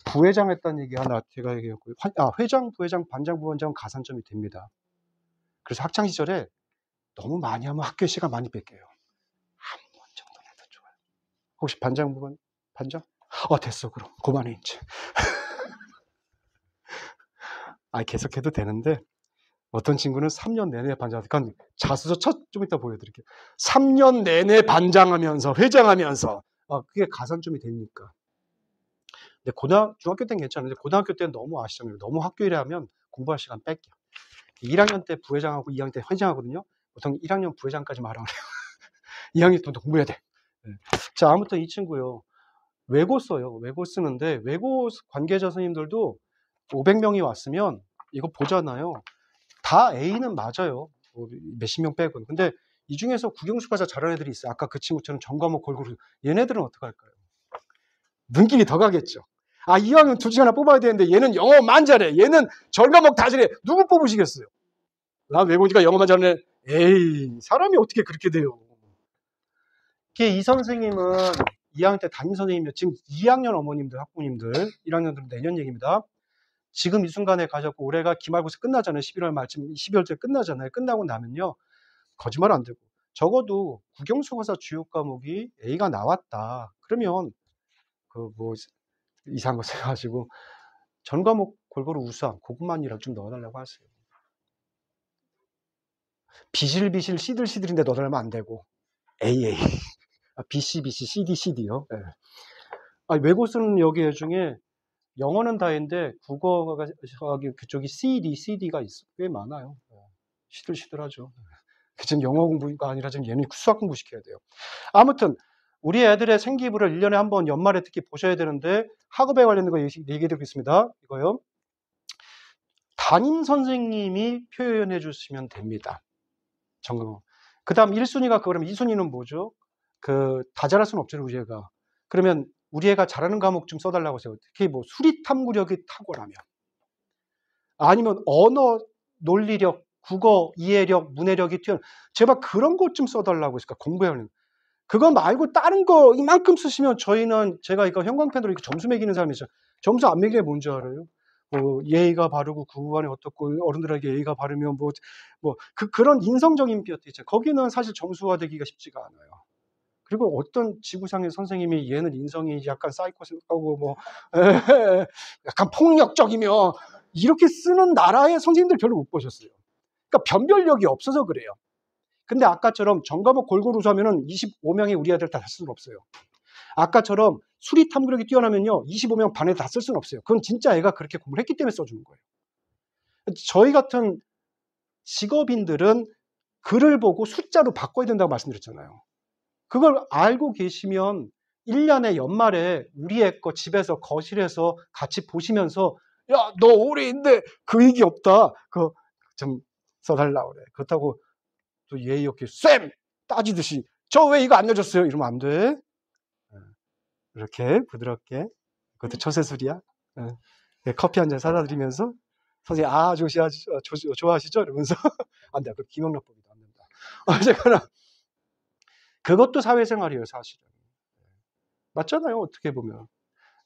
부회장 했다는 얘기 하나 제가 얘기했고요. 회장, 부회장, 반장, 부원장은 가산점이 됩니다. 그래서 학창시절에 너무 많이 하면 학교 시간 많이 뺏겨요. 한 번 정도는 해도 좋아요. 혹시 반장, 부원, 반장? 됐어, 그럼. 그만해, 이제. 계속해도 되는데, 어떤 친구는 3년 내내 반장, 그러니까 자소서 좀 이따 보여드릴게요. 3년 내내 반장하면서, 회장하면서, 그게 가산점이 되니까. 근데 중학교 때는 괜찮은데, 고등학교 때는 너무 아시잖아요. 너무 학교 일에 하면 공부할 시간 뺏겨. 1학년 때 부회장하고 2학년 때 회장하거든요. 보통 1학년 부회장까지 말하면 그래요. 2학년 때 공부해야 돼. 네. 자, 아무튼 이 친구요. 외고 써요. 외고 쓰는데 외고 관계자 선생님들도 500명이 왔으면 이거 보잖아요. 다 A는 맞아요. 뭐 몇십 명 빼고. 근데 이 중에서 국영수가자 잘하는 애들이 있어요. 아까 그 친구처럼 전과목 골고루. 얘네들은 어떡할까요? 눈길이 더 가겠죠. 아, 이왕이면 둘 중에 하나 뽑아야 되는데 얘는 영어만 잘해. 얘는 전과목 다 잘해. 누구 뽑으시겠어요? 나 외고니까 영어만 잘하네. 에이, 사람이 어떻게 그렇게 돼요? 이 선생님은 2학년 때 담임 선생님이요. 지금 2학년 어머님들, 학부모님들, 1학년들은 내년 얘기입니다. 지금 이 순간에 가졌고 올해가 기말고사 끝나잖아요. 11월 말쯤, 12월째 끝나잖아요. 끝나고 나면요. 거짓말 안 되고. 적어도 국영수가사 주요 과목이 A가 나왔다. 그러면 그 뭐 이상한 거 써가지고 전 과목 골고루 우수한 그것만이라도 좀 넣어달라고 하세요. 비실비실 시들시들인데 넣어달라면 안 되고 AA. BC, CD, CD요. 네. 외고 쓰는 여기 중에 영어는 다인데 국어가 그쪽이 CD가 있어. 꽤 많아요. 시들시들하죠. 지금 영어 공부가 아니라 지금 얘는 수학 공부 시켜야 돼요. 아무튼 우리 애들의 생기부를 1년에 한 번 연말에 특히 보셔야 되는데 학업에 관련된 거 얘기해 드리고 있습니다. 이거요. 담임 선생님이 표현해 주시면 됩니다. 정말. 그 다음 1순위가 그러면 2순위는 뭐죠? 다 잘할 수는 없죠, 우리 애가. 그러면 우리 애가 잘하는 과목 좀 써달라고 하세요. 특히 뭐 수리 탐구력이 탁월하면. 아니면 언어 논리력, 국어 이해력, 문해력이 뛰어난 제발 그런 것 좀 써달라고 했을까, 공부하는. 그거 말고 다른 거 이만큼 쓰시면 제가 이거 형광펜으로 이렇게 점수 매기는 사람이죠. 점수 안 매기는 게 뭔지 알아요? 예의가 바르고 구간이 어떻고 어른들에게 예의가 바르면 그런 인성적인 비어트 있죠. 거기는 사실 점수화되기가 쉽지가 않아요. 그리고 어떤 지구상의 선생님이 얘는 인성이 약간 사이코하고 약간 폭력적이며 이렇게 쓰는 나라의 선생님들 별로 못 보셨어요. 그러니까 변별력이 없어서 그래요. 근데 아까처럼 전과목 골고루 수하면은 25명이 우리 애들 다 쓸 수는 없어요. 아까처럼 수리 탐구력이 뛰어나면요 25명 반에 다 쓸 수는 없어요. 그건 진짜 애가 그렇게 공부를 했기 때문에 써주는 거예요. 저희 같은 직업인들은 글을 보고 숫자로 바꿔야 된다고 말씀드렸잖아요. 그걸 알고 계시면 1년에 연말에 우리 애 거 집에서 거실에서 같이 보시면서 야, 너 올해인데 그 얘기 없다. 그거 좀 써달라고 그래. 그렇다고 또 예의 없게 쌤! 따지듯이 저 왜 이거 안 내줬어요? 이러면 안 돼. 이렇게 부드럽게. 그것도 처세술이야. 커피 한 잔 사다 드리면서 선생님 좋아하시죠? 이러면서 안 돼. 그 김영란법이다. 안 된다. 어쨌거나 그것도 사회생활이에요, 사실은. 맞잖아요, 어떻게 보면.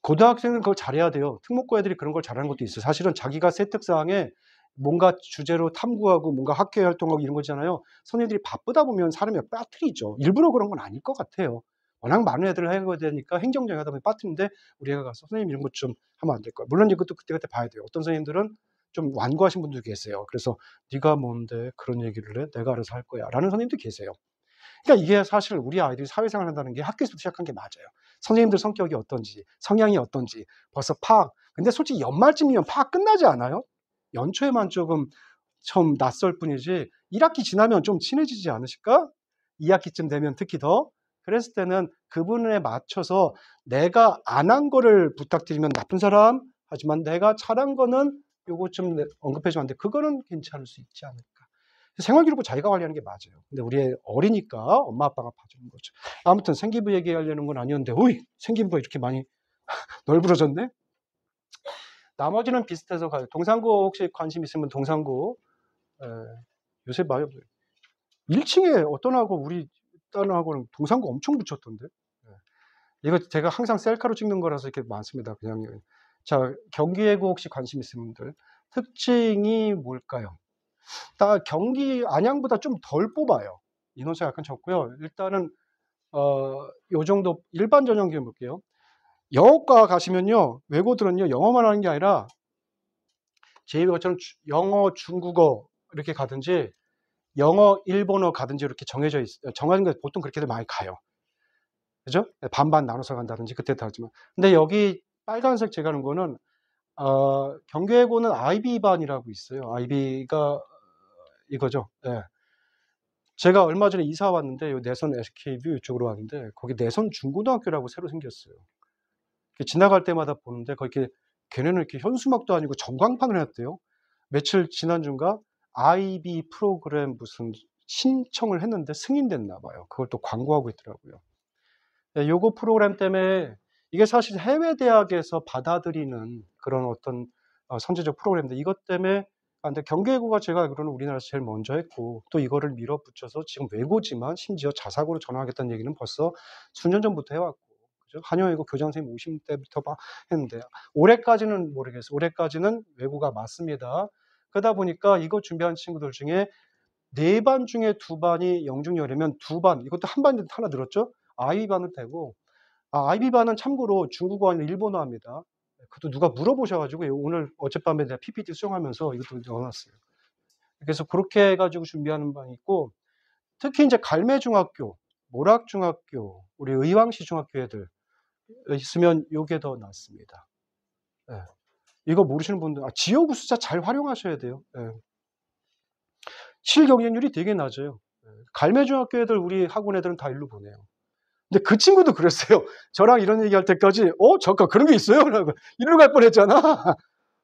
고등학생은 그걸 잘해야 돼요. 특목고 애들이 그런 걸 잘하는 것도 있어요. 사실은 자기가 세특사항에 뭔가 주제로 탐구하고 뭔가 학교 활동하고 이런 거잖아요. 선생님들이 바쁘다 보면 사람이 빠뜨리죠. 일부러 그런 건 아닐 것 같아요. 워낙 많은 애들을 해야 되니까 행정적인 하다 보면 빠뜨리는데 우리 애가 가서 선생님 이런 것 좀 하면 안 될까요? 물론 이것도 그때그때 봐야 돼요. 어떤 선생님들은 좀 완고하신 분도 계세요. 그래서 네가 뭔데 그런 얘기를 해? 내가 알아서 할 거야. 라는 선생님도 계세요. 그러니까 이게 사실 우리 아이들이 사회생활 한다는 게 학교에서부터 시작한 게 맞아요. 선생님들 성격이 어떤지, 성향이 어떤지 벌써 파악. 근데 솔직히 연말쯤이면 파악 끝나지 않아요? 연초에만 조금 처음 낯설 뿐이지 1학기 지나면 좀 친해지지 않으실까? 2학기쯤 되면 특히 더. 그랬을 때는 그분에 맞춰서 내가 안 한 거를 부탁드리면 나쁜 사람, 하지만 내가 잘한 거는 요거 좀 언급해 주면 안 돼. 그거는 괜찮을 수 있지 않을까. 생활기록부 자기가 관리하는 게 맞아요. 근데 우리 애 어리니까 엄마 아빠가 봐주는 거죠. 아무튼 생기부 얘기하려는 건 아니었는데, 오이! 생기부가 이렇게 많이 널브러졌네? 나머지는 비슷해서 가요. 동상고 혹시 관심 있으면 동상고. 요새 많이 1층에 어떤 하고 우리 다른 하고는 동상고 엄청 붙였던데. 이거 제가 항상 셀카로 찍는 거라서 이렇게 많습니다. 그냥. 자, 경기예고 혹시 관심 있으신 분들. 특징이 뭘까요? 경기 안양보다 좀 덜 뽑아요. 인원수가 약간 적고요. 일단은 요 정도 일반 전형 기억 볼게요. 영어과 가시면요. 외고들은요. 영어만 하는 게 아니라 제2외국어처럼 영어, 중국어 이렇게 가든지 영어, 일본어 가든지 이렇게 정해져 있어요. 정해진 게 보통 그렇게들 많이 가요. 그죠? 반반 나눠서 간다든지 그때 다 하지만. 근데 여기 빨간색 제가 하는 거는 경기예고는 IB반이라고 있어요. IB가 이거죠. 예. 제가 얼마 전에 이사 왔는데 요 내선 SK뷰 이쪽으로 왔는데 거기 내선 중고등학교라고 새로 생겼어요. 지나갈 때마다 보는데 거기 이렇게 걔네는 이렇게 현수막도 아니고 전광판을 해 놨대요. 며칠 지난주인가 IB 프로그램 무슨 신청을 했는데 승인됐나 봐요. 그걸 또 광고하고 있더라고요. 예, 요거 프로그램 때문에 이게 사실 해외 대학에서 받아들이는 그런 어떤 선제적 프로그램인데 이것 때문에 근데 경계고가 제가 알기로는 우리나라에서 제일 먼저 했고 또 이거를 밀어붙여서 지금 외고지만 심지어 자사고로 전환하겠다는 얘기는 벌써 수년 전부터 해 왔고 그죠? 한영외고 교장 선생님 오신 때부터 막 했는데 올해까지는 모르겠어요. 올해까지는 외고가 맞습니다. 그러다 보니까 이거 준비한 친구들 중에 4반 중에 2반이 영중열이면 2반 이것도 한 반인데 하나 늘었죠? IB반은 되고 IB반은 참고로 중국어 아니라 일본어입니다. 그것도 누가 물어보셔 가지고 오늘 어젯밤에 내가 PPT 수정하면서 이것도 넣어 놨어요. 그래서 그렇게 해 가지고 준비하는 반이 있고 특히 인제 갈매중학교, 모락중학교, 우리 의왕시 중학교 애들 있으면 요게 더 낫습니다. 예. 이거 모르시는 분들 지역우 숫자 잘 활용하셔야 돼요. 예. 실경쟁률이 되게 낮아요. 예. 갈매중학교 애들 우리 학원 애들은 다 일로 보내요. 근데 그 친구도 그랬어요. 저랑 이런 얘기할 때까지 잠깐 그런 게 있어요? 라고 이리로 갈 뻔했잖아.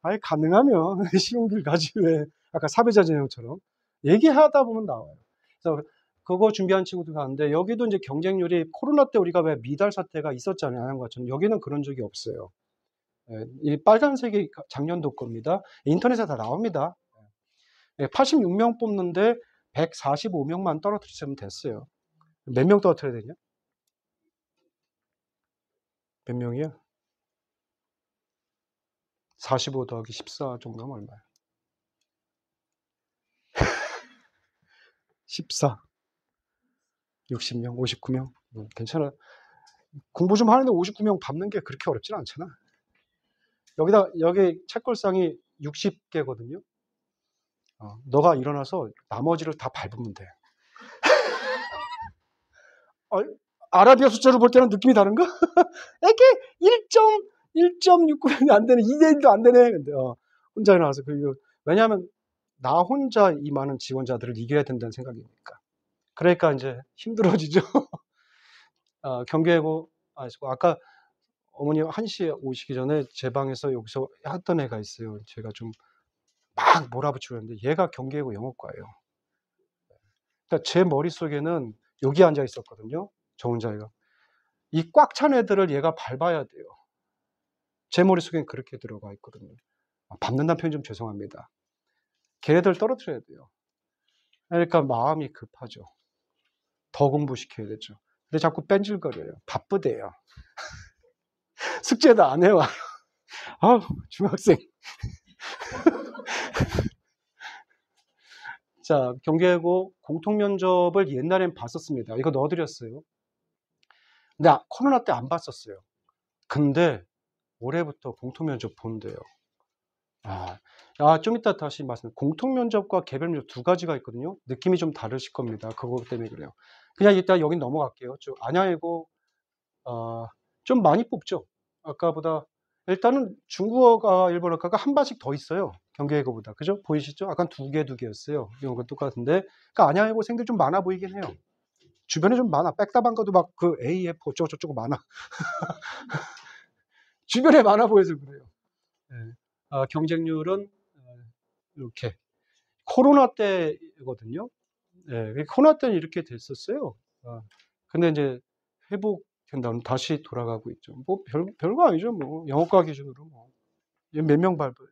아이 가능하면 쉬운 길 가지 왜 아까 사배자 전형처럼 얘기하다 보면 나와요. 그래서 그거 준비한 친구들 가는데 여기도 이제 경쟁률이 코로나 때 우리가 왜 미달 사태가 있었잖아요. 하는 것처럼 여기는 그런 적이 없어요. 예, 이 빨간색이 작년도 겁니다. 인터넷에 다 나옵니다. 예, 86명 뽑는데 145명만 떨어뜨리면 됐어요. 몇 명 떨어뜨려야 되냐? 몇 명이야? 45 더하기 14 정도 하면 얼마야? 14. 60명, 59명. 괜찮아. 공부 좀 하는데 59명 밟는 게 그렇게 어렵진 않잖아. 여기 책걸상이 60개거든요. 너가 일어나서 나머지를 다 밟으면 돼. 아라비아 숫자로 볼 때는 느낌이 다른가? 이렇게 1.69명이 안 되네. 2대 1도 안 되네. 근데 혼자 일어나서 왜냐하면 나 혼자 이 많은 지원자들을 이겨야 된다는 생각이니까. 그러니까 이제 힘들어지죠. 경계고 아까 어머니 1시에 오시기 전에 제 방에서 여기서 했던 애가 있어요. 제가 좀 막 몰아붙이고 했는데 얘가 경계고 영어과예요. 그러니까 제 머릿속에는 여기 앉아 있었거든요. 저 혼자 애가. 이 꽉 찬 애들을 얘가 밟아야 돼요. 제 머릿속엔 그렇게 들어가 있거든요. 밟는다는 표현 좀 죄송합니다. 걔네들 떨어뜨려야 돼요. 그러니까 마음이 급하죠. 더 공부시켜야 되죠. 근데 자꾸 뺀질거려요. 바쁘대요. 숙제도 안 해와요. 중학생. 자, 경계고 공통면접을 옛날엔 봤었습니다. 이거 넣어드렸어요. 근데 코로나 때 안 봤었어요. 근데 올해부터 공통면접 본대요. 좀 이따 다시 공통면접과 개별면접 두 가지가 있거든요. 느낌이 좀 다르실 겁니다. 그거 때문에 그래요. 그냥 일단 여긴 넘어갈게요. 안양이고 좀 많이 뽑죠. 아까보다 일단은 중국어가 일본어과가 한 반씩 더 있어요. 경계고보다. 그죠? 보이시죠? 아까 두 개였어요. 이런 건 똑같은데. 그러니까 안양이고생들이 좀 많아 보이긴 해요. 주변에 좀 많아. 백다방가도 막 AF 어쩌고저쩌고 많아. 주변에 많아 보여서 그래요. 네. 경쟁률은 이렇게 코로나 때거든요. 네. 코로나 때는 이렇게 됐었어요. 근데 이제 회복된다면 다시 돌아가고 있죠. 뭐 별거 아니죠. 뭐 영어과 기준으로 뭐. 몇 명 밟아요?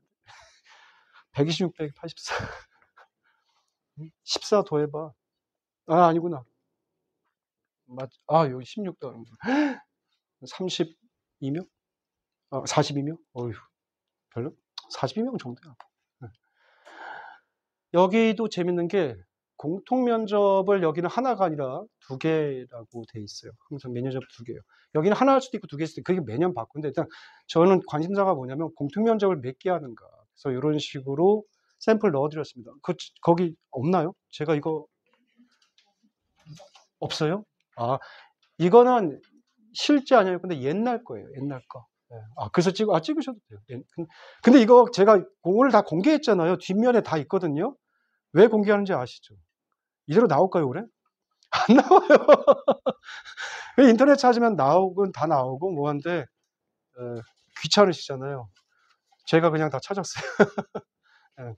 126, 184. 14 더해봐. 아니구나. 여기 16도 하는 거. 32명? 42명? 어휴, 별로? 42명 정도야. 여기도 재밌는 게 공통면접을 여기는 하나가 아니라 두 개라고 돼 있어요. 항상 면접 두 개예요. 여기는 하나 할 수도 있고 두 개일 수도 있고 그게 매년 바꾼데 일단 저는 관심사가 뭐냐면 공통면접을 몇 개 하는가. 그래서 이런 식으로 샘플 넣어드렸습니다. 거기 없나요? 제가 이거 없어요? 이거는 실제 아니에요. 근데 옛날 거예요. 옛날 거. 네. 그래서 찍으셔도 돼요. 근데 이거 제가 오늘 다 공개했잖아요. 뒷면에 다 있거든요. 왜 공개하는지 아시죠? 이대로 나올까요, 올해? 안 나와요. 인터넷 찾으면 나오긴 다 나오고 뭐 한데 귀찮으시잖아요. 제가 그냥 다 찾았어요. 예.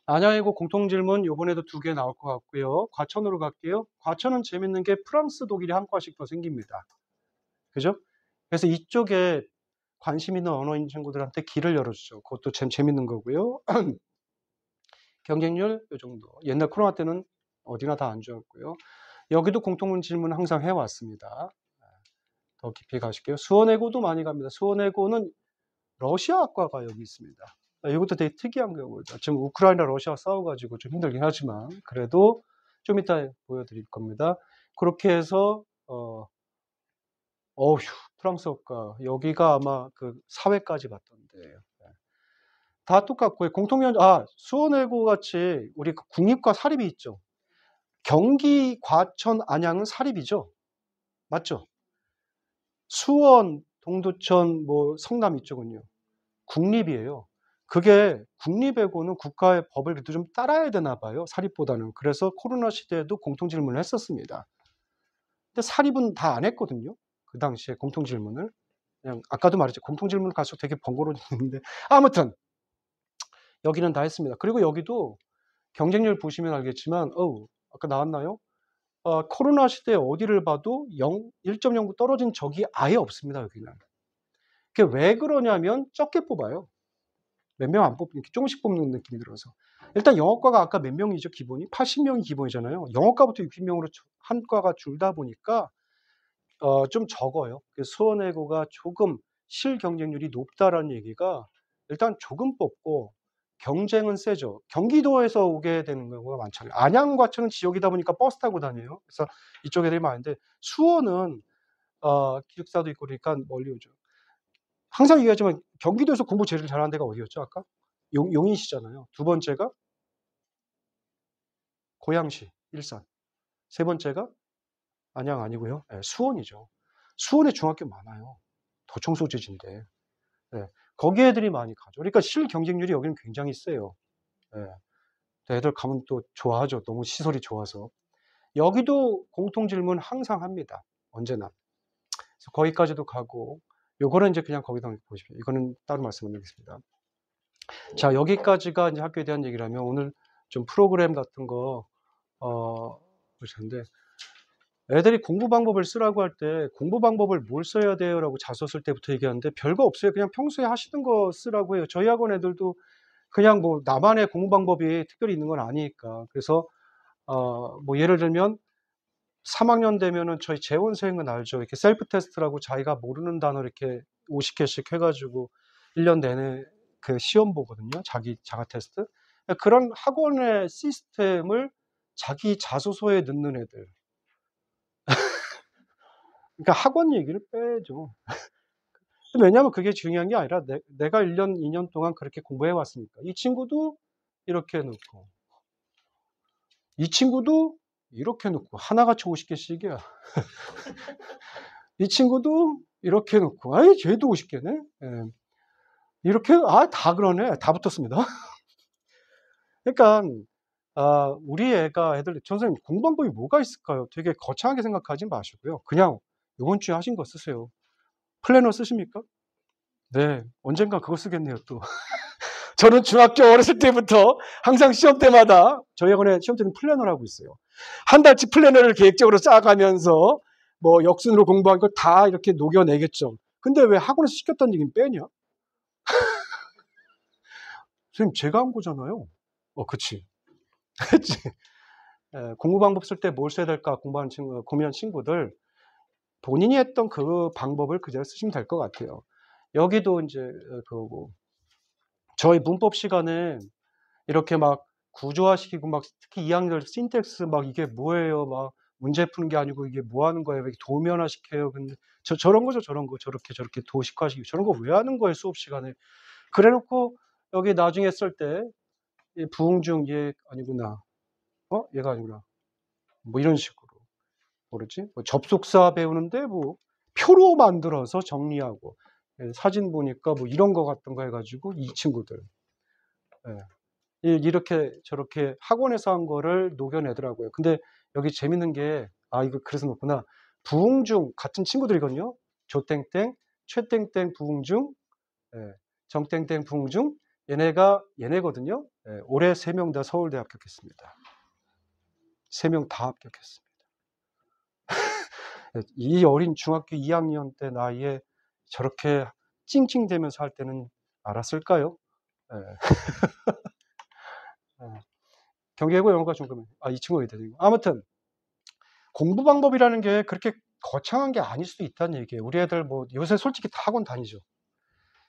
안양이고 공통질문 요번에도 2개 나올 것 같고요. 과천으로 갈게요. 과천은 재밌는 게 프랑스, 독일이 한 과씩 더 생깁니다. 그죠? 그래서 이쪽에 관심 있는 언어인 친구들한테 길을 열어주죠. 그것도 참 재밌는 거고요. 경쟁률 요 정도. 옛날 코로나 때는 어디나 다 안 좋았고요. 여기도 공통 질문 항상 해왔습니다. 더 깊이 가실게요. 수원외고도 많이 갑니다. 수원외고는 러시아학과가 여기 있습니다. 이것도 되게 특이한 거고요. 지금 우크라이나 러시아 싸워가지고 좀 힘들긴 하지만 그래도 좀 이따 보여드릴 겁니다. 그렇게 해서 어휴 프랑스어과 여기가 아마 그 사회까지 갔던데 다 똑같고요. 공통면 수원외고 같이 우리 국립과 사립이 있죠. 경기, 과천, 안양은 사립이죠. 맞죠? 수원, 동두천, 뭐 성남 이쪽은요. 국립이에요. 그게 국립외고는 국가의 법을 그래도 좀 따라야 되나 봐요. 사립보다는. 그래서 코로나 시대에도 공통질문을 했었습니다. 근데 사립은 다 안 했거든요. 그 당시에 공통질문을. 그냥 아까도 말했죠. 공통질문을 갈수록 되게 번거로워지는데 아무튼 여기는 다 했습니다. 그리고 여기도 경쟁률 보시면 알겠지만 아까 나왔나요? 코로나 시대에 어디를 봐도 1.09 떨어진 적이 아예 없습니다, 여기는. 그게 왜 그러냐면 적게 뽑아요. 몇 명 안 뽑는, 조금씩 뽑는 느낌이 들어서. 일단 영어과가 아까 몇 명이죠, 기본이? 80명이 기본이잖아요. 영어과부터 60명으로 한 과가 줄다 보니까 좀 적어요. 수원외고가 조금 실경쟁률이 높다라는 얘기가 일단 조금 뽑고 경쟁은 세죠. 경기도에서 오게 되는 경우가 많잖아요. 안양, 과천은 지역이다 보니까 버스 타고 다녀요. 그래서 이쪽 애들이 많은데 수원은 기숙사도 있고 그러니까 멀리 오죠. 항상 얘기하지만 경기도에서 공부 제일 잘하는 데가 어디였죠, 아까? 용인시잖아요. 두 번째가 고양시, 일산. 세 번째가 안양 아니고요. 수원이죠. 수원에 중학교 많아요. 도청소지지인데. 거기 애들이 많이 가죠. 그러니까 실경쟁률이 여기는 굉장히 세요. 애들 가면 또 좋아하죠. 너무 시설이 좋아서. 여기도 공통질문 항상 합니다. 언제나. 그래서 거기까지도 가고 요거는 이제 그냥 거기다 보십시오. 이거는 따로 말씀드리겠습니다. 자, 여기까지가 이제 학교에 대한 얘기라면 오늘 좀 프로그램 같은 거 볼 텐데 애들이 공부 방법을 쓰라고 할 때 공부 방법을 뭘 써야 돼요라고 자소 쓸 때부터 얘기하는데 별거 없어요. 그냥 평소에 하시던 거 쓰라고 해요. 저희 학원 애들도 그냥 뭐 나만의 공부 방법이 특별히 있는 건 아니니까. 그래서 뭐 예를 들면 3학년 되면은 저희 재원생은 알죠. 이렇게 셀프 테스트라고 자기가 모르는 단어 이렇게 50개씩 해 가지고 1년 내내 그 시험 보거든요. 자가 테스트. 그런 학원의 시스템을 자기 자소서에 넣는 애들. 그러니까 학원 얘기를 빼죠. 왜냐하면 그게 중요한 게 아니라 내가 1년, 2년 동안 그렇게 공부해 왔으니까. 이 친구도 이렇게 놓고 이 친구도 이렇게 놓고 하나같이 50개씩이야. 이 친구도 이렇게 놓고 아이 쟤도 50개네. 이렇게 다 그러네. 다 붙었습니다. 그러니까 우리 애들 선생님 공부 방법이 뭐가 있을까요? 되게 거창하게 생각하지 마시고요. 그냥 이번 주에 하신 거 쓰세요. 플래너 쓰십니까? 네. 언젠가 그거 쓰겠네요, 또. 저는 중학교 어렸을 때부터 항상 시험 때마다 저희 학원에 시험 때는 플래너를 하고 있어요. 한 달치 플래너를 계획적으로 짜가면서 뭐 역순으로 공부한 걸 다 이렇게 녹여내겠죠. 근데 왜 학원에서 시켰다는 얘기는 빼냐? 선생님, 제가 한 거잖아요. 그치. 그치. 공부 방법 쓸 때 뭘 써야 될까 고민한 친구들, 본인이 했던 그 방법을 그대로 쓰시면 될 것 같아요. 여기도 이제 그거고. 저희 문법 시간에 이렇게 막 구조화시키고 막 특히 2학년 신텍스 막 이게 뭐예요? 막 문제 푸는 게 아니고 이게 뭐 하는 거예요? 왜 이렇게 도면화시켜요? 근데 저런 거죠, 저런 거. 저렇게 도식화시키고 저런 거 왜 하는 거예요, 수업 시간에. 그래 놓고 여기 나중에 쓸 때 부응중 얘 아니구나. 얘가 아니구나. 뭐 이런 식으로. 모르지? 뭐 접속사 배우는데 뭐 표로 만들어서 정리하고 사진 보니까 뭐 이런 거 같은 거 해 가지고 이 친구들. 이렇게 저렇게 학원에서 한 거를 녹여내더라고요. 근데 여기 재밌는 게, 이거 그래서 그렇구나. 부흥중 같은 친구들이거든요. 조땡땡, 최땡땡 부흥중, 예, 정땡땡 부흥중, 얘네거든요. 예, 올해 3명 다 서울대 합격했습니다. 3명 다 합격했습니다. 예, 이 어린 중학교 2학년 때 나이에 저렇게 찡찡대면서 할 때는 알았을까요? 예. 경기외고 영어가 궁금해요. 이 친구가 있더라고요. 아무튼 공부 방법이라는 게 그렇게 거창한 게 아닐 수도 있다는 얘기예요. 우리 애들 뭐 요새 솔직히 다 학원 다니죠.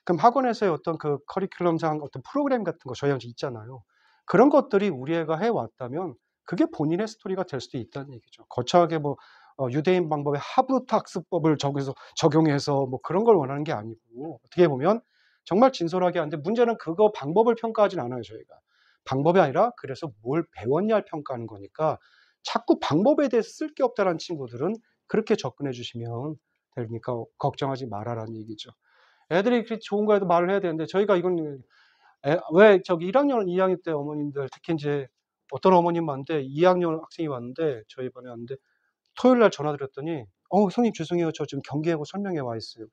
그럼 학원에서의 어떤 그 커리큘럼상 어떤 프로그램 같은 거 저희한테 있잖아요. 그런 것들이 우리 애가 해 왔다면 그게 본인의 스토리가 될 수도 있다는 얘기죠. 거창하게 뭐 유대인 방법의 하브루트 학습법을 저기서 적용해서 뭐 그런 걸 원하는 게 아니고, 어떻게 보면 정말 진솔하게 하는데, 문제는 그거 방법을 평가하진 않아요, 저희가. 방법이 아니라 그래서 뭘 배웠냐를 평가하는 거니까, 자꾸 방법에 대해서 쓸 게 없다라는 친구들은 그렇게 접근해 주시면 되니까 걱정하지 말아라는 얘기죠. 애들이 그렇게 좋은 거에도 말을 해야 되는데, 저희가 이건 왜 저기 1학년, 2학년 때 어머님들, 특히 이제 어떤 어머님 왔는데 2학년 학생이 왔는데, 저희 반에 왔는데, 토요일 날 전화 드렸더니 선생님 죄송해요. 저 지금 경기외고 설명회 와 있어요.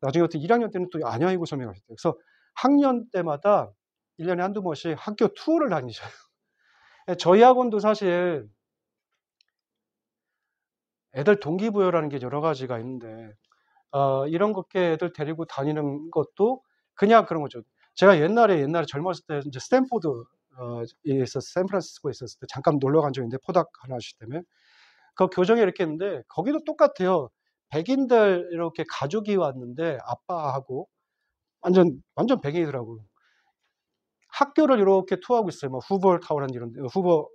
나중에 어떤 1학년 때는 또 안양외고 설명하셨대요. 그래서 학년 때마다 1년에 한두 번씩 학교 투어를 다니셔요. 저희 학원도 사실 애들 동기부여라는 게 여러 가지가 있는데, 이런 것께 애들 데리고 다니는 것도 그냥 그런 거죠. 제가 옛날에 젊었을 때 이제 스탠포드 샌프란시스코에 있었을 때 잠깐 놀러 간 적이 있는데, 포닥 하나 하실 때문에 그 교정에 이렇게 했는데, 거기도 똑같아요. 백인들 이렇게 가족이 왔는데 아빠하고 완전 백인이더라고요. 학교를 이렇게 투어하고 있어요. 막 후보 타워라는 이런 후보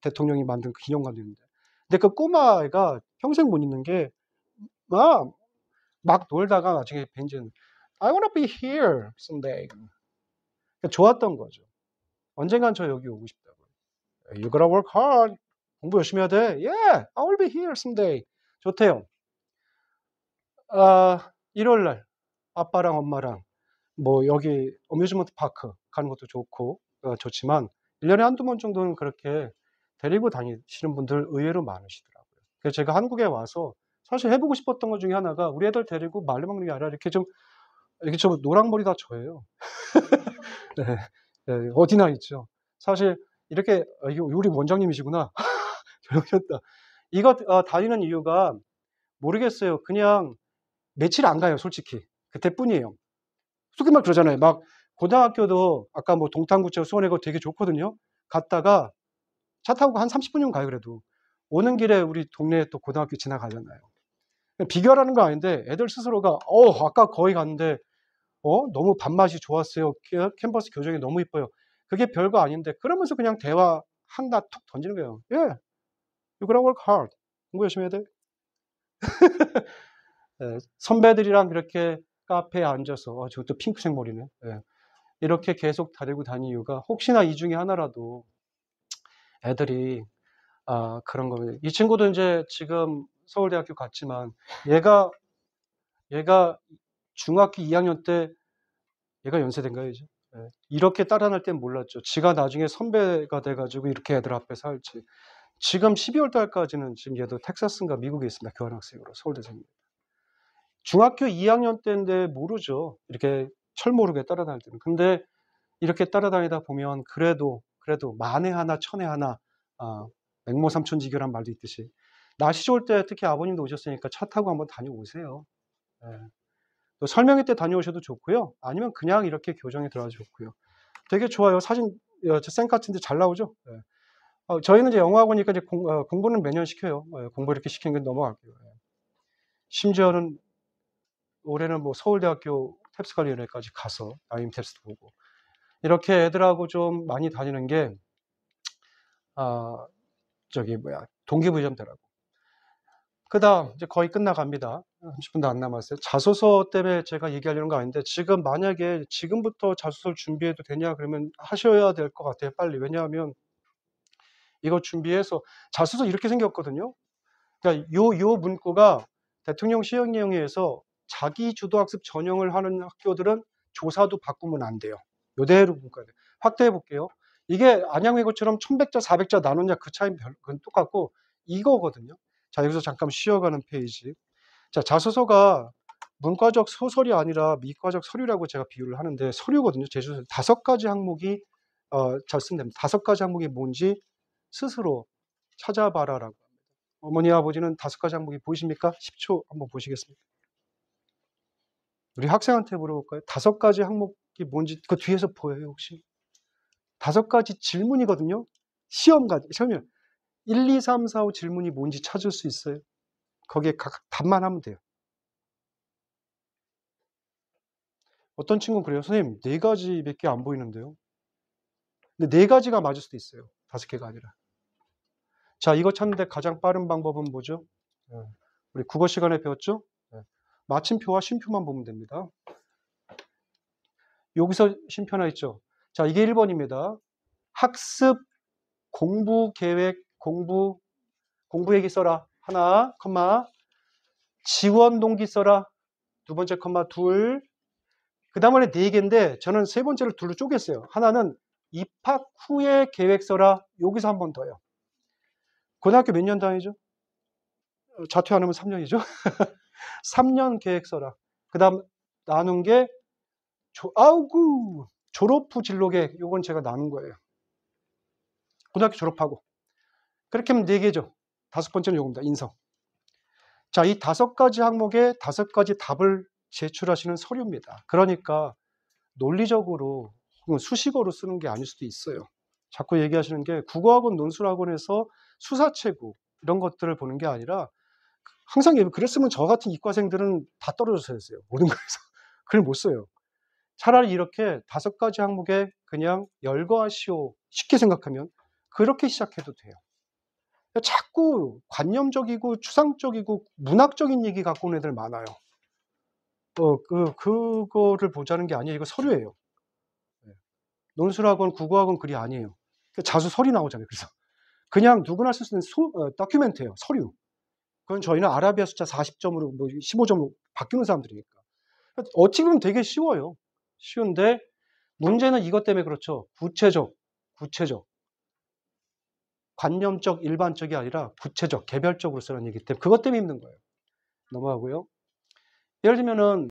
대통령이 만든 그 기념관도 있는데. 근데 그 꼬마애가 평생 못 잊는 게, 막 놀다가 나중에 벤지는 I wanna be here someday. 그러니까 좋았던 거죠. 언젠간 저 여기 오고 싶다고. You gotta work hard. 공부 열심히 해야 돼. Yeah, I will be here someday. 좋대요. 1월 날 아빠랑 엄마랑 뭐 여기 어뮤즈먼트 파크 가는 것도 좋고 좋지만, 1년에 한두 번 정도는 그렇게 데리고 다니시는 분들 의외로 많으시더라고요. 그래서 제가 한국에 와서 사실 해 보고 싶었던 것 중에 하나가, 우리 애들 데리고 말려 먹는 게 아니라 이렇게 저 노랑머리 다 저예요. 네. 네. 어디나 있죠. 사실 이렇게 이거 우리 원장님이시구나. 잘오셨다. 이거 다니는 이유가 모르겠어요. 그냥 며칠 안 가요, 솔직히. 그때뿐이에요. 솔직히 말 그러잖아요. 막 고등학교도 아까 뭐 동탄구청 수원외고 되게 좋거든요. 갔다가 차 타고 한 30분이면 가요, 그래도. 오는 길에 우리 동네에 또 고등학교 지나가잖아요. 비교하라는 거 아닌데, 애들 스스로가 아까 거기 갔는데 너무 밥맛이 좋았어요. 캠퍼스 교정이 너무 이뻐요. 그게 별거 아닌데, 그러면서 그냥 대화 하나 툭 던지는 거예요. 예. You gotta work hard. 공부 열심히 해야 돼. 예, 선배들이랑 이렇게 카페에 앉아서, 저것도 핑크색 머리네. 예. 이렇게 계속 데리고 다니는 이유가, 혹시나 이 중에 하나라도 애들이 그런 거예요. 이 친구도 이제 지금 서울대학교 갔지만, 얘가 중학교 2학년 때, 얘가 연세대인가요, 이제? 예. 이렇게 따라날 땐 몰랐죠. 지가 나중에 선배가 돼 가지고 이렇게 애들 앞에서 할지. 지금 12월 달까지는 지금 얘도 텍사스인가 미국에 있습니다. 교환학생으로 서울대생입니다. 중학교 2학년 때인데 모르죠. 이렇게 철모르게 따라다닐 때는. 근데 이렇게 따라다니다 보면 그래도 만에 하나 천에 하나, 맹모삼천지교란 말도 있듯이, 날씨 좋을 때 특히 아버님도 오셨으니까 차 타고 한번 다녀오세요. 예. 또 설명회 때 다녀오셔도 좋고요. 아니면 그냥 이렇게 교정에 들어가도 좋고요. 되게 좋아요. 사진 쌩 같은데 잘 나오죠? 예. 저희는 이제 영어학원이니까 이제 공부는 매년 시켜요. 예, 공부 이렇게 시키는 건 넘어갈게요. 예. 심지어는 올해는 뭐 서울대학교 탭스관리위원회까지 가서 아임 테스트 보고, 이렇게 애들하고 좀 많이 다니는 게 동기부여 좀 되라고. 그다음 이제 거의 끝나갑니다. 30분도 안 남았어요. 자소서 때문에 제가 얘기하려는 거 아닌데, 지금 만약에 지금부터 자소서를 준비해도 되냐 그러면 하셔야 될 것 같아요, 빨리. 왜냐하면 이거 준비해서, 자소서 이렇게 생겼거든요. 그러니까 요 문구가 대통령 시행령에서 자기 주도 학습 전형을 하는 학교들은 조사도 바꾸면 안 돼요. 요대로 문구가 돼요. 확대해 볼게요. 이게 안양외고처럼 1100자, 400자 나눴냐 그 차이는 그건 똑같고 이거거든요. 자, 여기서 잠깐 쉬어가는 페이지. 자, 자소서가 문과적 소설이 아니라 미과적 서류라고 제가 비유를 하는데 서류거든요. 제주서 5가지 항목이 잘 쓰면 됩니다. 5가지 항목이 뭔지 스스로 찾아봐라라고. 어머니 아버지는 5가지 항목이 보이십니까? 10초 한번 보시겠습니까? 우리 학생한테 물어볼까요? 5가지 항목이 뭔지 그 뒤에서 보여요 혹시? 5가지 질문이거든요. 시험이 1, 2, 3, 4, 5 질문이 뭔지 찾을 수 있어요. 거기에 각 답만 하면 돼요. 어떤 친구는 그래요. 선생님 4가지밖에 안 보이는데요. 근데 4가지가 맞을 수도 있어요. 5개가 아니라. 자, 이거 찾는데 가장 빠른 방법은 뭐죠? 우리 국어 시간에 배웠죠? 마침표와 쉼표만 보면 됩니다. 여기서 쉼표 하나 있죠? 자, 이게 1번입니다. 학습, 공부 계획, 공부 얘기 써라. 하나, 컴마. 지원 동기 써라. 2번째 컴마 둘. 그 다음에 4개인데 저는 3번째를 둘로 쪼갰어요. 하나는 입학 후에 계획 써라. 여기서 한 번 더요. 고등학교 몇 년 다니죠? 자퇴 안 하면 3년이죠? 3년 계획 써라. 그 다음 나눈 게 졸업 후 진로 계획. 요건 제가 나눈 거예요. 고등학교 졸업하고. 그렇게 하면 4개죠. 5번째는 요겁니다. 인성. 자, 이 5가지 항목에 5가지 답을 제출하시는 서류입니다. 그러니까 논리적으로 혹은 수식어로 쓰는 게 아닐 수도 있어요. 자꾸 얘기하시는 게 국어학원, 논술학원에서 수사체고 이런 것들을 보는 게 아니라 항상 그랬으면 저 같은 이과생들은 다 떨어져서 했어요. 모든 거에서. 글 못 써요. 차라리 이렇게 5가지 항목에 그냥 열거하시오. 쉽게 생각하면 그렇게 시작해도 돼요. 자꾸 관념적이고 추상적이고 문학적인 얘기 갖고 온 애들 많아요. 그거를 보자는 게 아니에요. 이거 서류예요. 논술학원, 국어학원 글이 아니에요. 자수설이 나오잖아요. 그래서 그냥 누구나 쓸 수 있는 다큐멘트예요. 서류. 그건 저희는 아라비아 숫자 40점으로 15점으로 바뀌는 사람들이니까. 어찌 보면 되게 쉬워요. 쉬운데 문제는 이것 때문에 그렇죠. 구체적. 관념적, 일반적이 아니라 구체적, 개별적으로 쓰는 얘기 때문에 그것 때문에 힘든 거예요. 넘어가고요. 예를 들면은